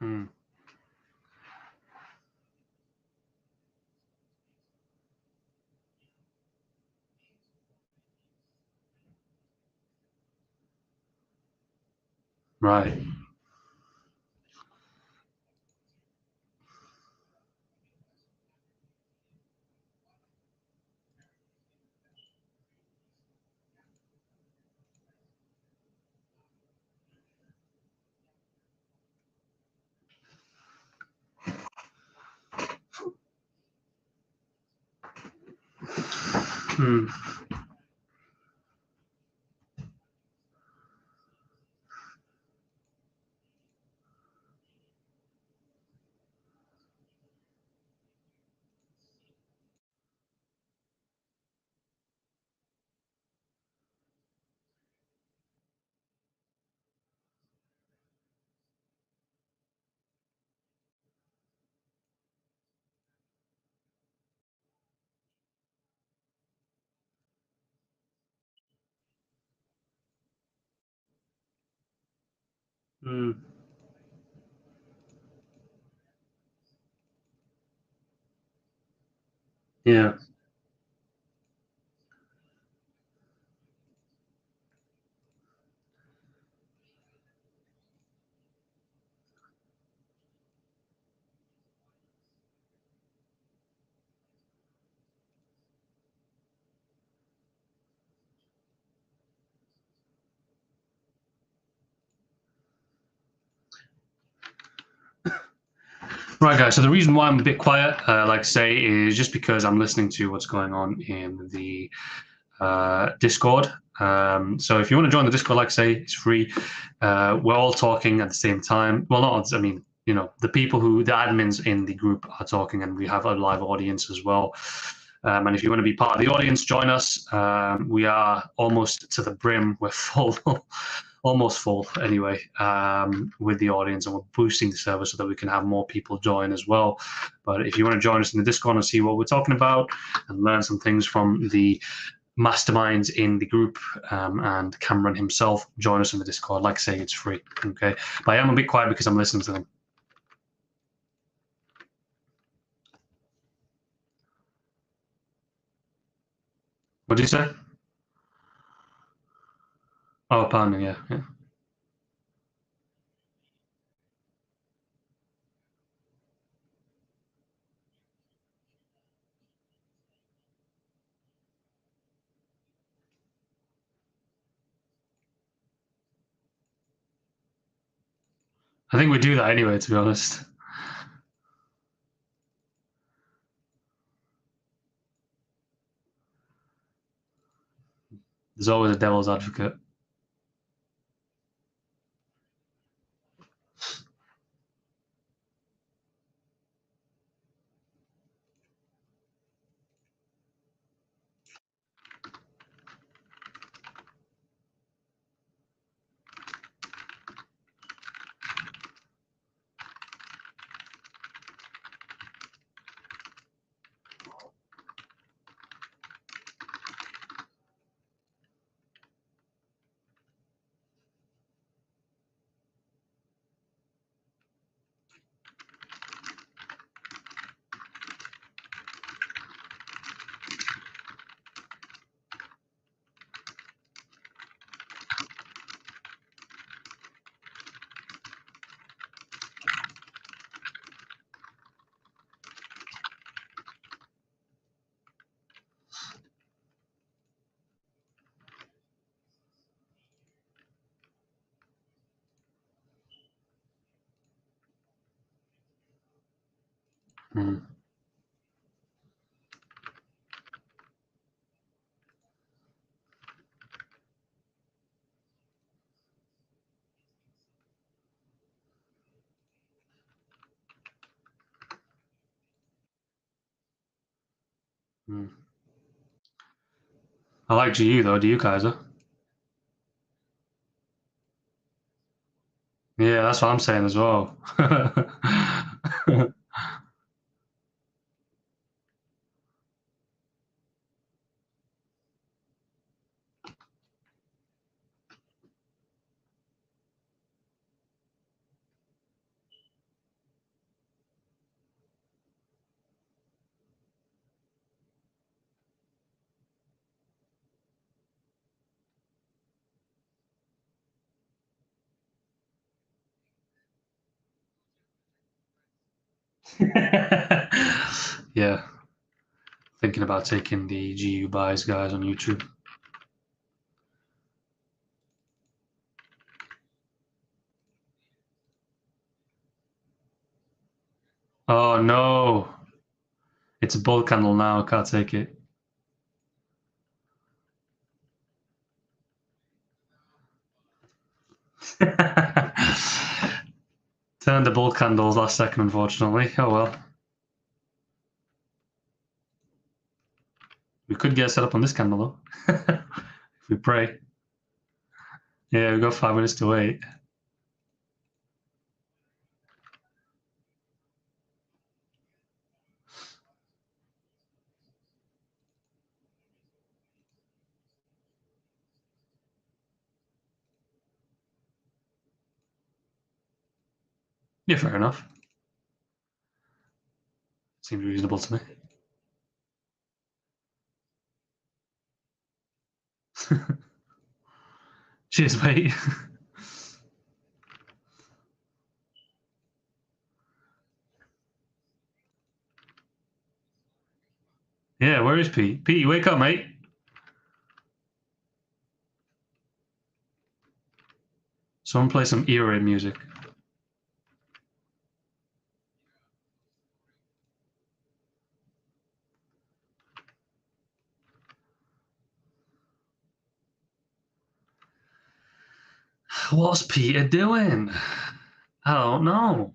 Hmm. Right. Hmm. Hmm. Yeah. Right, guys. So the reason why I'm a bit quiet, like I say, is just because I'm listening to what's going on in the Discord. So if you want to join the Discord, like I say, it's free. We're all talking at the same time. Well, not, I mean, you know, the admins in the group are talking, and we have a live audience as well. And if you want to be part of the audience, join us. We are almost to the brim. We're full, almost full anyway, with the audience, and we're boosting the server so that we can have more people join as well. But if you want to join us in the Discord and see what we're talking about and learn some things from the masterminds in the group, and Cameron himself, join us in the Discord. Like I say, it's free. Okay, but I am a bit quiet because I'm listening to them. What did you say? Oh, pounding, yeah, yeah. I think we do that anyway, to be honest. There's always a devil's advocate. Mm. Mm. I like GU though. Do you, Kaiser? Yeah, that's what I'm saying as well. Yeah, thinking about taking the GU buys guys on YouTube. Oh no, it's a bull candle now. I can't take it. Turned the bull candles last second, unfortunately. Oh well. We could get set up on this candle though. If we pray. Yeah, we've got 5 minutes to wait. Yeah, fair enough. Seems reasonable to me. Cheers, mate. Yeah, where is Pete? Pete, wake up, mate. Someone play some ear raid music. What's Peter doing? I don't know.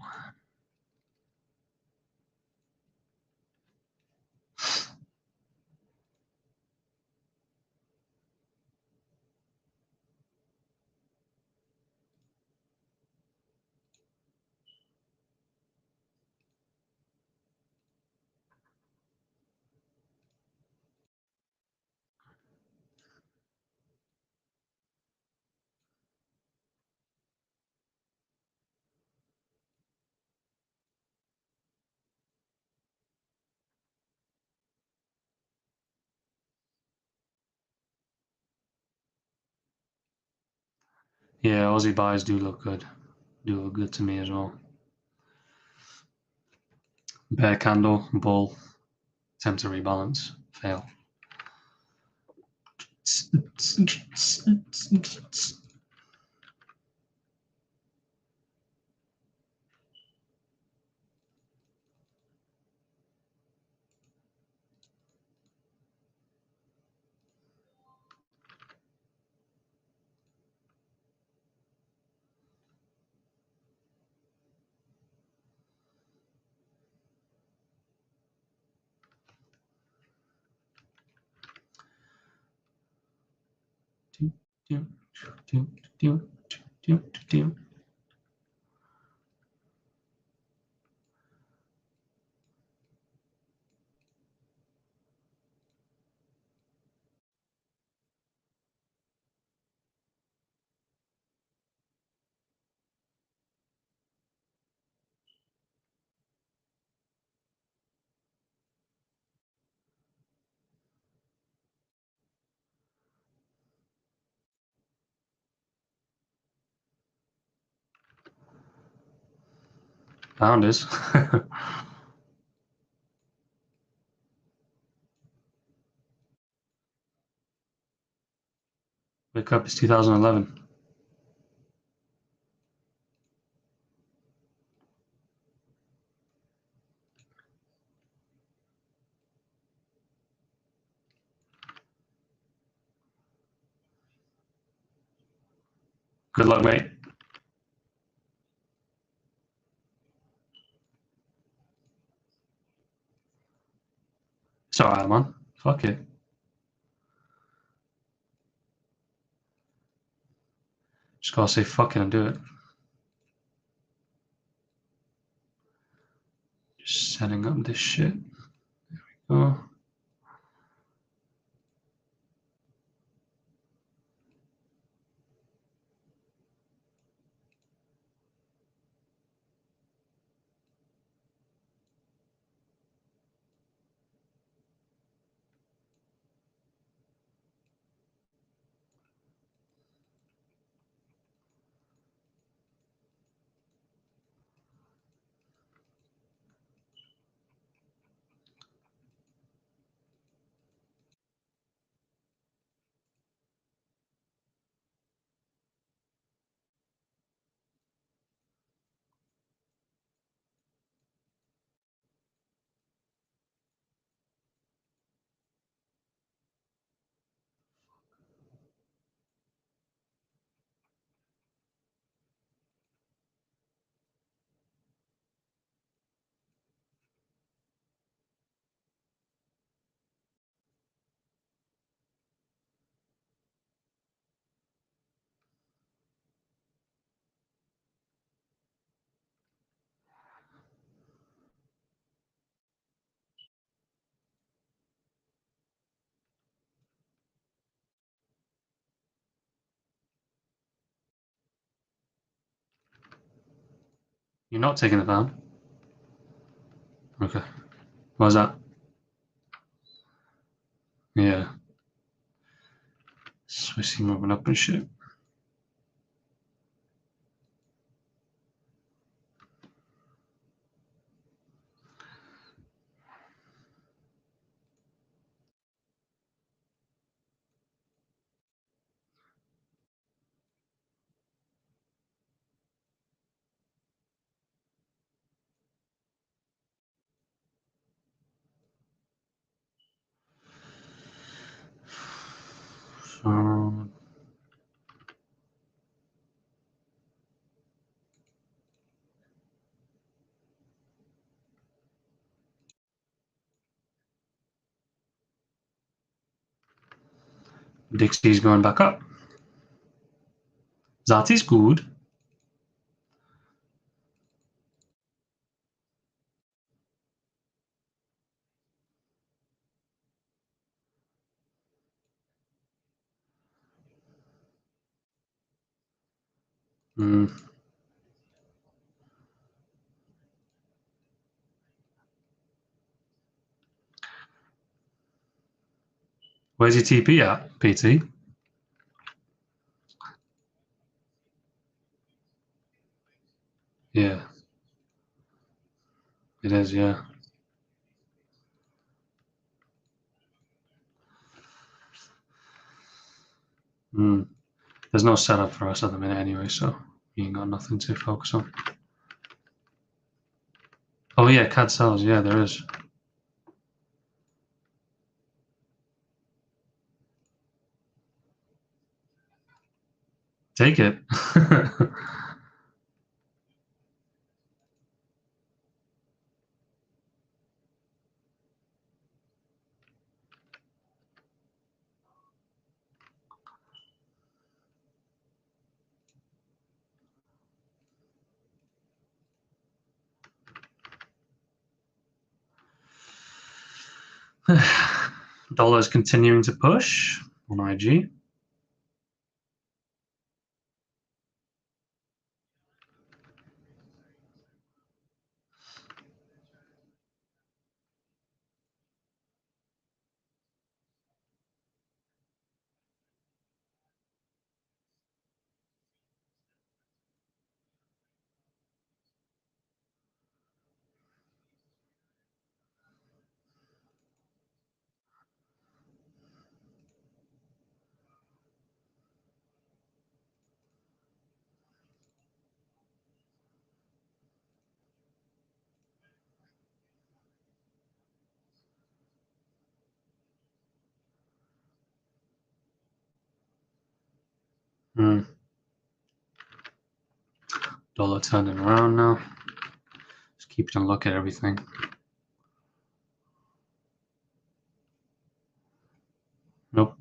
Yeah, Aussie buys do look good. Do look good to me as well. Bear candle, bull, attempt to rebalance, fail. Pound is. Wake up, it's 2011. Good luck, mate. It's alright, man. Fuck it. Just gotta say fuck it and do it. Just setting up this shit. There we go. You're not taking it down? Okay. Why's that? Yeah. Swissy moving up and shit. So Dixie's going back up. That is good. Mm. Where's your TP at, PT? Yeah. It is, yeah. Mm. There's no setup for us at the minute anyway, so you ain't got nothing to focus on. Oh yeah, CAD sells, yeah, there is. Take it. Dollar's continuing to push on IG. Mm. Dollar turning around now. Just keeping a look at everything. Nope.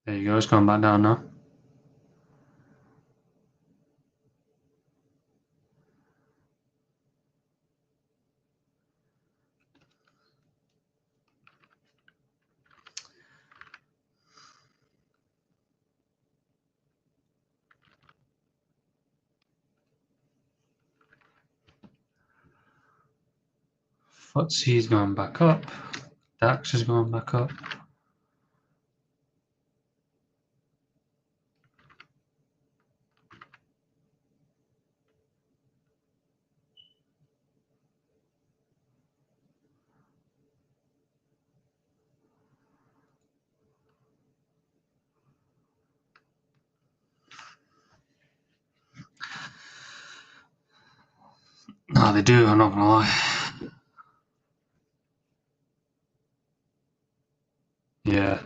There you go, it's going back down now. FTSE's going back up. DAX is going back up. No, they do, I'm not gonna lie. Yeah.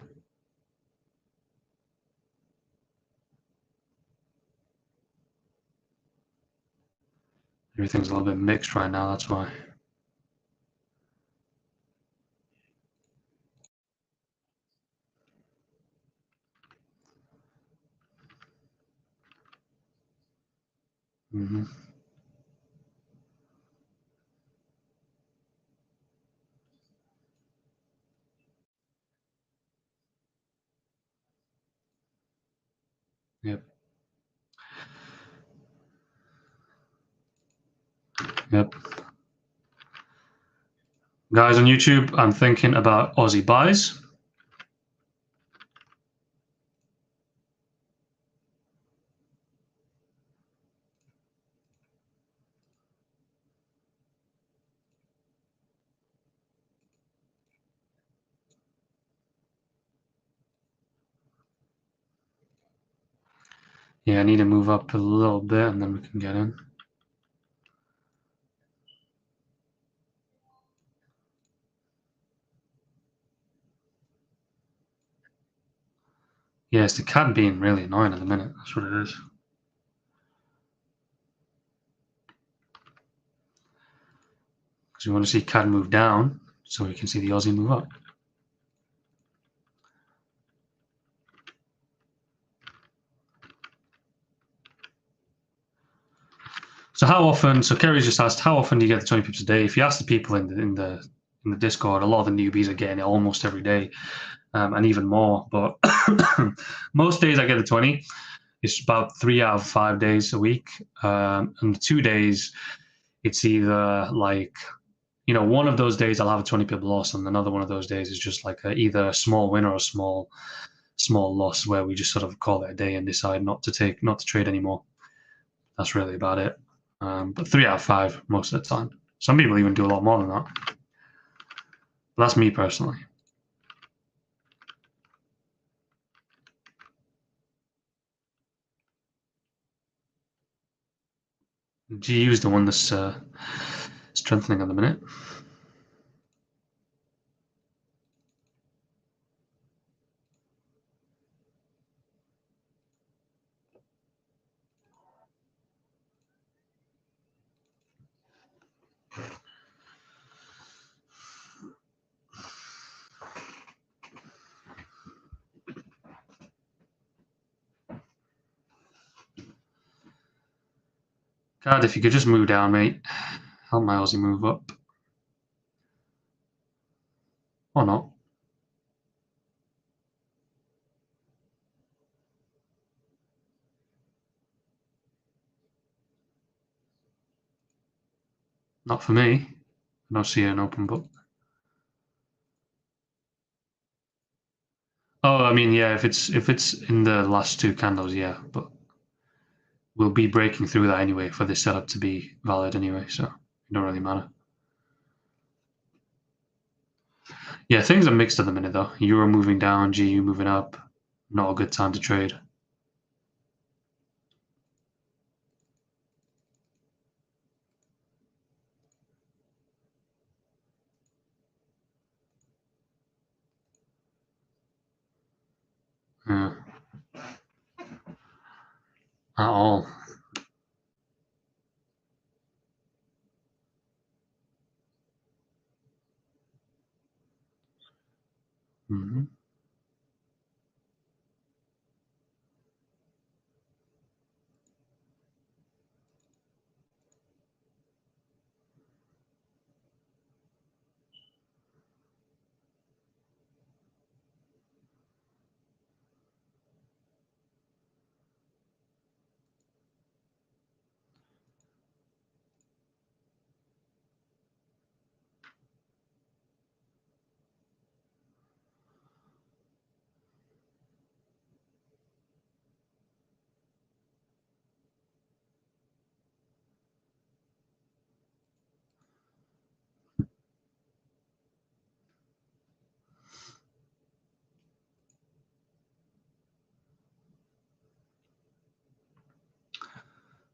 Everything's a little bit mixed right now, that's why. Mm-hmm. Yep. Yep. Guys on YouTube, I'm thinking about Aussie buys. Yeah, I need to move up a little bit and then we can get in. Yeah, it's the CAD being really annoying at the minute. That's what it is. Because we want to see CAD move down so we can see the Aussie move up. So how often? So Kerry's just asked, how often do you get the 20 pips a day? If you ask the people in the Discord, a lot of the newbies are getting it almost every day, and even more. But most days I get the 20. It's about 3 out of 5 days a week, and the 2 days, it's either like, you know, one of those days I'll have a 20 pip loss, and another one of those days is just like either a small win or a small loss, where we just sort of call it a day and decide not to trade anymore. That's really about it. But 3 out of 5 most of the time. Some people even do a lot more than that. But that's me personally. GU is the one that's strengthening at the minute. God, if you could just move down, mate. Help my Aussie move up. Or not. Not for me. I don't see an open book. Oh, I mean, yeah, if it's in the last 2 candles, yeah, but we'll be breaking through that anyway for this setup to be valid anyway, so it don't really matter. Yeah, things are mixed at the minute though. Euro moving down, GU moving up. Not a good time to trade. Yeah. At all. Mm-hmm.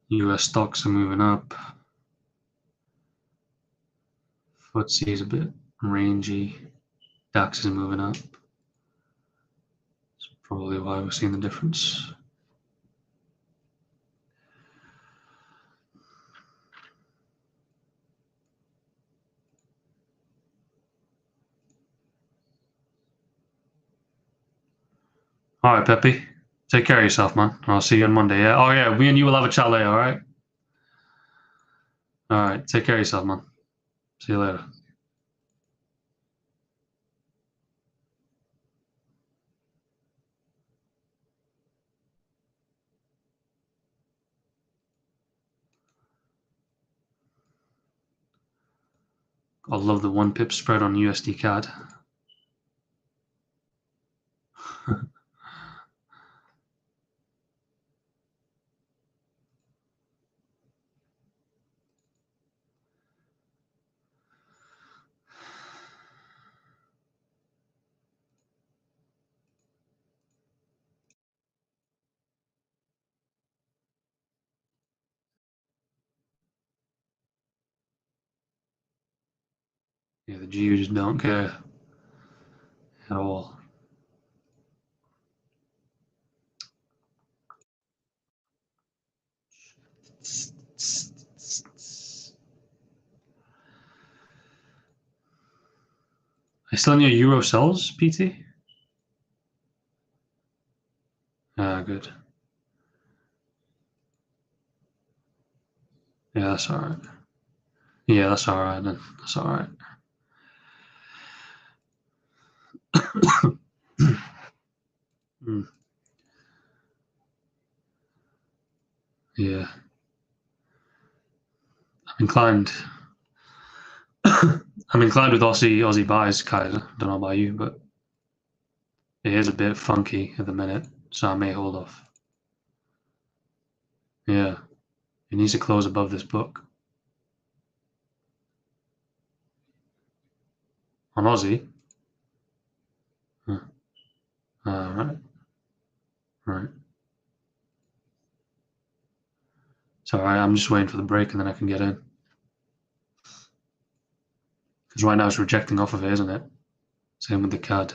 US stocks are moving up. FTSE is a bit rangy. DAX is moving up. That's probably why we're seeing the difference. All right, Pepe. Take care of yourself, man. I'll see you on Monday. Yeah. Oh yeah, me and you will have a chat later. All right. All right, take care of yourself, man. See you later. I love the 1 pip spread on USD CAD. Yeah, the GU just don't care at all. Are you still in your Euro sells, PT? Good. Yeah, that's all right. Yeah, that's all right then. That's all right. Mm, yeah, I'm inclined. I'm inclined with Aussie buys, Kaiser. Don't know about you, but it is a bit funky at the minute, so I may hold off. Yeah, it needs to close above this book on Aussie. Right, right. So I'm just waiting for the break and then I can get in. Because right now it's rejecting off of it, isn't it? Same with the CAD.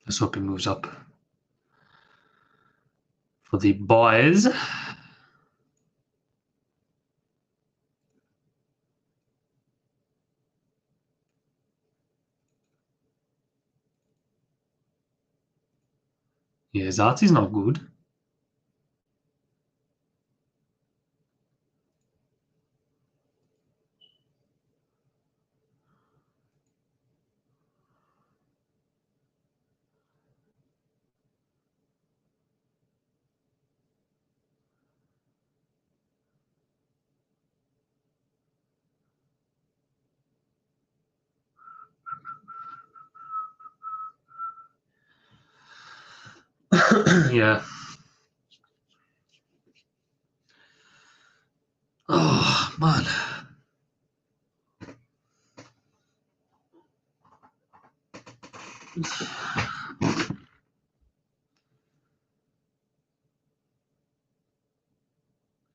Let's hope it moves up. For the boys. Yeah, Zati's not good. Yeah. Oh, man.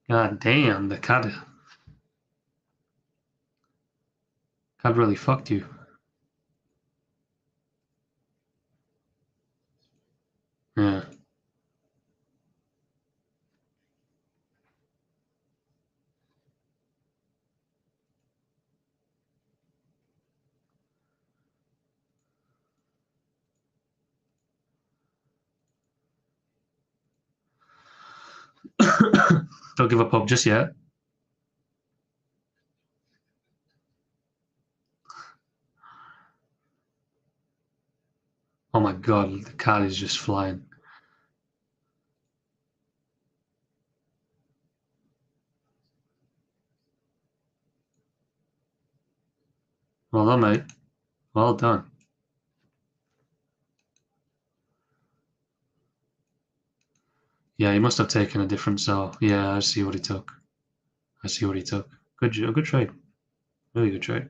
God damn, the CAD really fucked you. Yeah. Don't give up hope just yet. Oh my god, the CAD is just flying. Well done, mate. Well done. Yeah, he must have taken a different sell. Yeah, I see what he took. I see what he took. Good trade. Really good trade.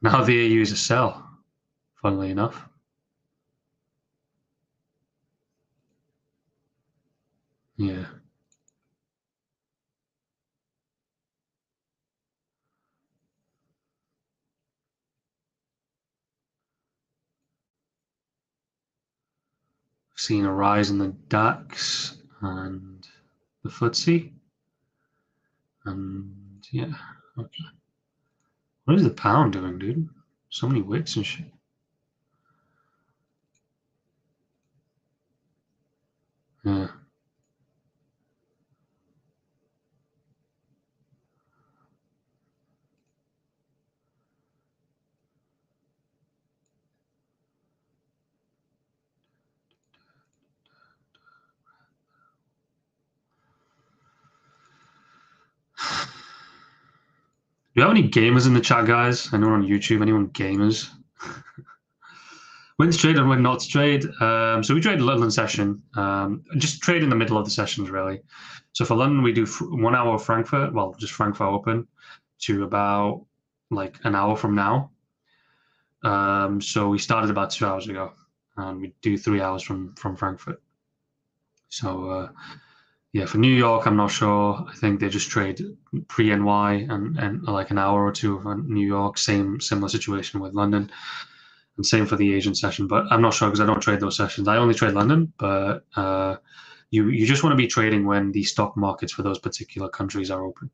Now the AU is a sell, funnily enough. Yeah. Seeing a rise in the DAX and the FTSE. And yeah. Okay. What is the pound doing, dude? So many wicks and shit. Yeah. Do you have any gamers in the chat, guys? Anyone on YouTube? Anyone gamers? Wins trade and when not to trade. So we trade a London session. Just trade in the middle of the sessions, really. So for London, we do 1 hour of Frankfurt, well, just Frankfurt Open, to about like an hour from now. So we started about 2 hours ago, and we do 3 hours from Frankfurt. So yeah, for New York, I'm not sure. I think they just trade pre-NY and like an hour or two for New York. Similar situation with London, and same for the Asian session. But I'm not sure because I don't trade those sessions. I only trade London, but you just want to be trading when the stock markets for those particular countries are open.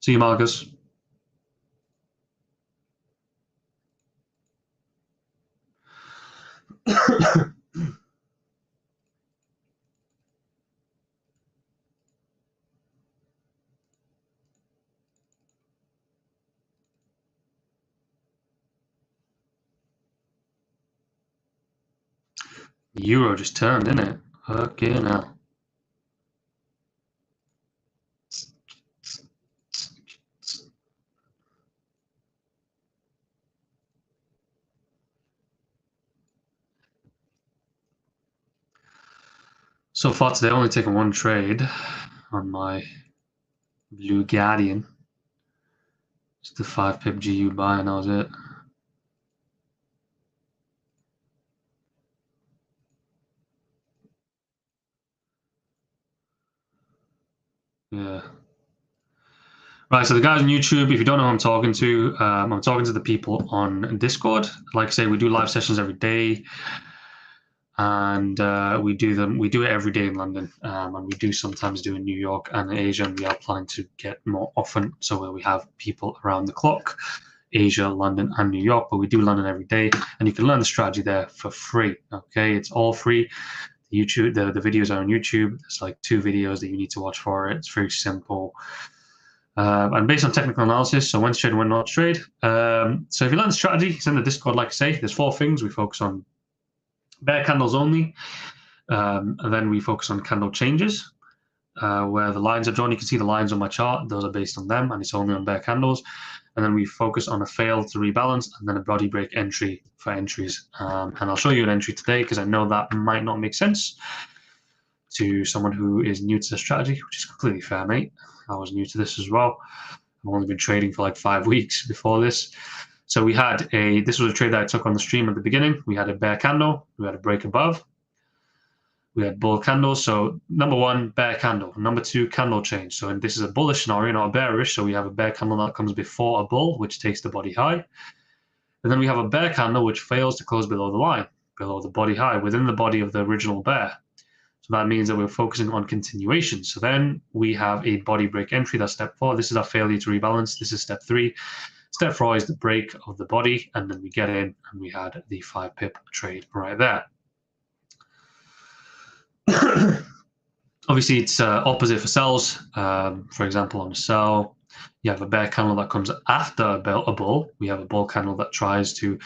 See you, Marcus. The euro just turned, didn't it? Okay, now. So far today, I've only taken one trade on my Blue Guardian. Just the 5 pip GU buy, and that was it. Yeah. Right, so the guys on YouTube, if you don't know who I'm talking to the people on Discord. Like I say, we do live sessions every day, and we do it every day in London, and we do sometimes do in New York and Asia, and we are planning to get more often, so where we have people around the clock, Asia, London, and New York, but we do London every day, and you can learn the strategy there for free, okay? It's all free. YouTube, the videos are on YouTube. There's like 2 videos that you need to watch for it. It's very simple. And based on technical analysis, so when to trade and when not to trade. So if you learn the strategy, it's in the Discord, like I say. There's 4 things. We focus on bear candles only, and then we focus on candle changes, where the lines are drawn. You can see the lines on my chart. Those are based on them, and it's only on bear candles. And then we focus on a fail to rebalance, and then a body break entry for entries. And I'll show you an entry today because I know that might not make sense to someone who is new to the strategy, which is completely fair, mate. I was new to this as well. I've only been trading for like 5 weeks before this. So this was a trade that I took on the stream at the beginning. We had a bear candle, we had a break above, we had bull candles. So number 1, bear candle. Number 2, candle change. So this is a bullish scenario, not a bearish. So we have a bear candle that comes before a bull, which takes the body high. And then we have a bear candle which fails to close below the line, below the body high, within the body of the original bear. So that means that we're focusing on continuation. So then we have a body break entry. That's step 4. This is our failure to rebalance. This is step 3. Step 4 is the break of the body, and then we get in, and we had the 5 pip trade right there. Obviously, it's opposite for sells. For example, on a sell, you have a bear candle that comes after a bull. We have a bull candle that tries to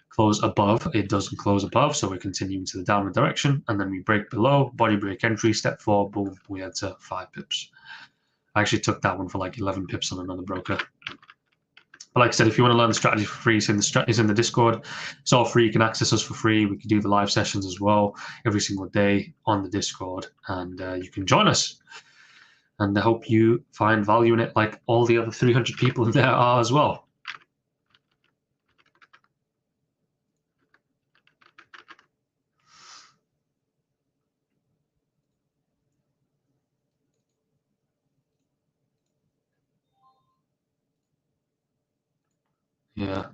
close above. It doesn't close above, so we're continuing to the downward direction, and then we break below, body break entry, step 4, boom, we had to 5 pips. I actually took that one for like 11 pips on another broker. But like I said, if you want to learn the strategy for free, it's in the Discord. It's all free. You can access us for free. We can do the live sessions as well every single day on the Discord, and you can join us. And I hope you find value in it like all the other 300 people there are as well. Yeah.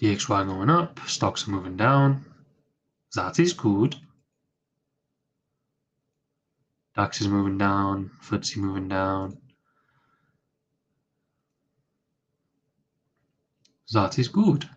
DXY going up, stocks are moving down. That is good. DAX is moving down, FTSE moving down. That is good.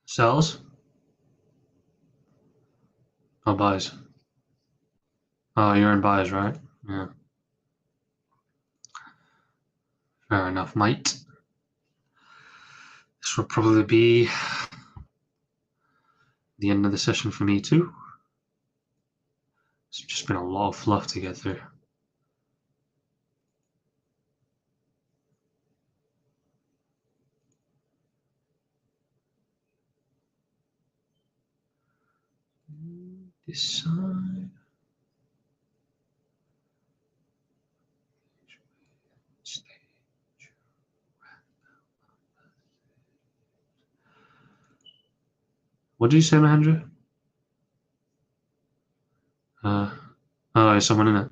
Sells? Oh, buys. Oh, you're in buys, right? Yeah. Fair enough, mate. This will probably be the end of the session for me too. It's just been a lot of fluff to get through. This side. What did you say, Mahendra? Oh, there's someone in it.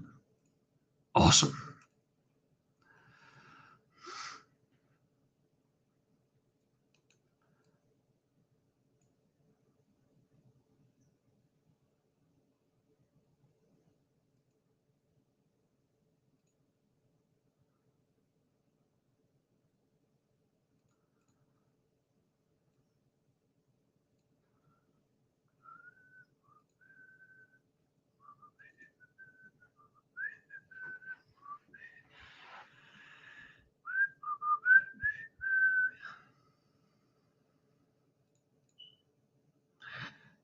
Awesome.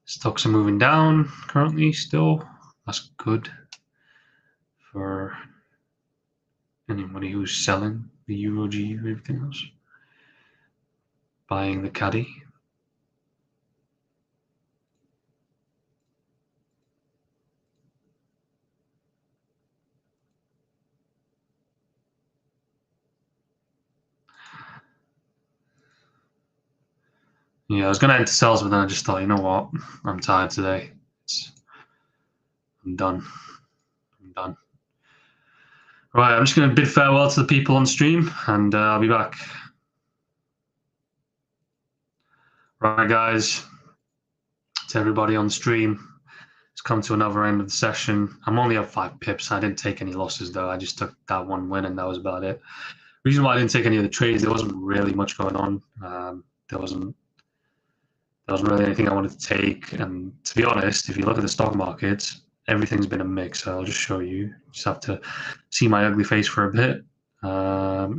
Stocks are moving down currently still. That's good for anybody who's selling the Euro G and everything else. Buying the caddy. Yeah, I was gonna enter sales, but then I just thought, you know what? I'm tired today. I'm done. I'm done. Right, I'm just gonna bid farewell to the people on stream, and I'll be back. Right, guys. To everybody on the stream, it's come to another end of the session. I'm only up 5 pips. I didn't take any losses though. I just took that one win, and that was about it. Reason why I didn't take any of the trades, there wasn't really much going on. There wasn't really anything I wanted to take. And to be honest, if you look at the stock markets, everything's been a mix. So I'll just show you. You just have to see my ugly face for a bit.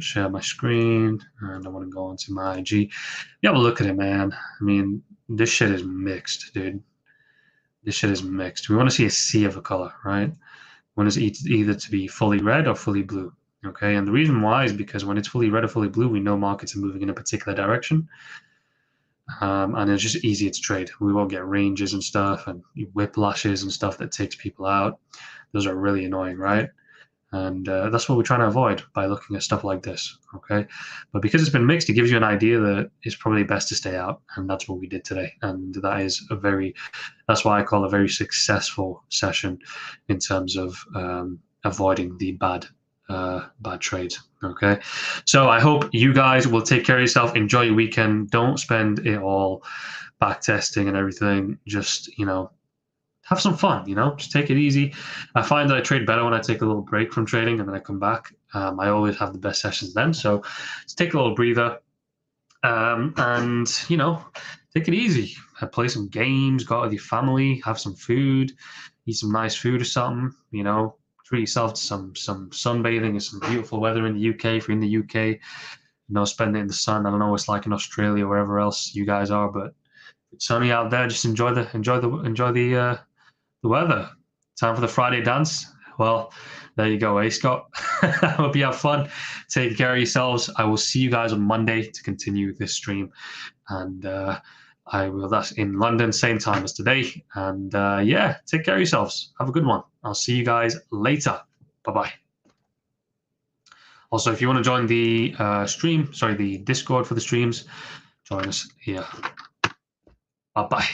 Share my screen, and I want to go onto my IG. You have a look at it, man. I mean, this shit is mixed, dude. This shit is mixed. We want to see a sea of a color, right? We want it either to be fully red or fully blue. Okay, and the reason why is because when it's fully red or fully blue, we know markets are moving in a particular direction. And it's just easier to trade. We won't get ranges and stuff and whiplashes and stuff that takes people out. Those are really annoying, right? And that's what we're trying to avoid by looking at stuff like this, okay? But because it's been mixed, it gives you an idea that it's probably best to stay out, and that's what we did today. And that is that's why I call it a very successful session in terms of avoiding the bad trades, okay? So I hope you guys will take care of yourself, enjoy your weekend. Don't spend it all back testing and everything. Just, have some fun, just take it easy. I find that I trade better when I take a little break from trading and then I come back. I always have the best sessions then. So just take a little breather and, take it easy. Play some games, go out with your family, have some food, eat some nice food or something, treat yourself to some sunbathing and some beautiful weather in the UK. If you're in the UK, spend it in the sun. I don't know what it's like in Australia, wherever else you guys are, but it's sunny out there. Just enjoy the weather. Time for the Friday dance. Well, there you go, Scott? I hope you have fun. Take care of yourselves. I will see you guys on Monday to continue this stream. And that's in London, same time as today. And yeah, take care of yourselves. Have a good one. I'll see you guys later. Bye-bye. Also, if you want to join the the Discord for the streams, join us here. Bye-bye.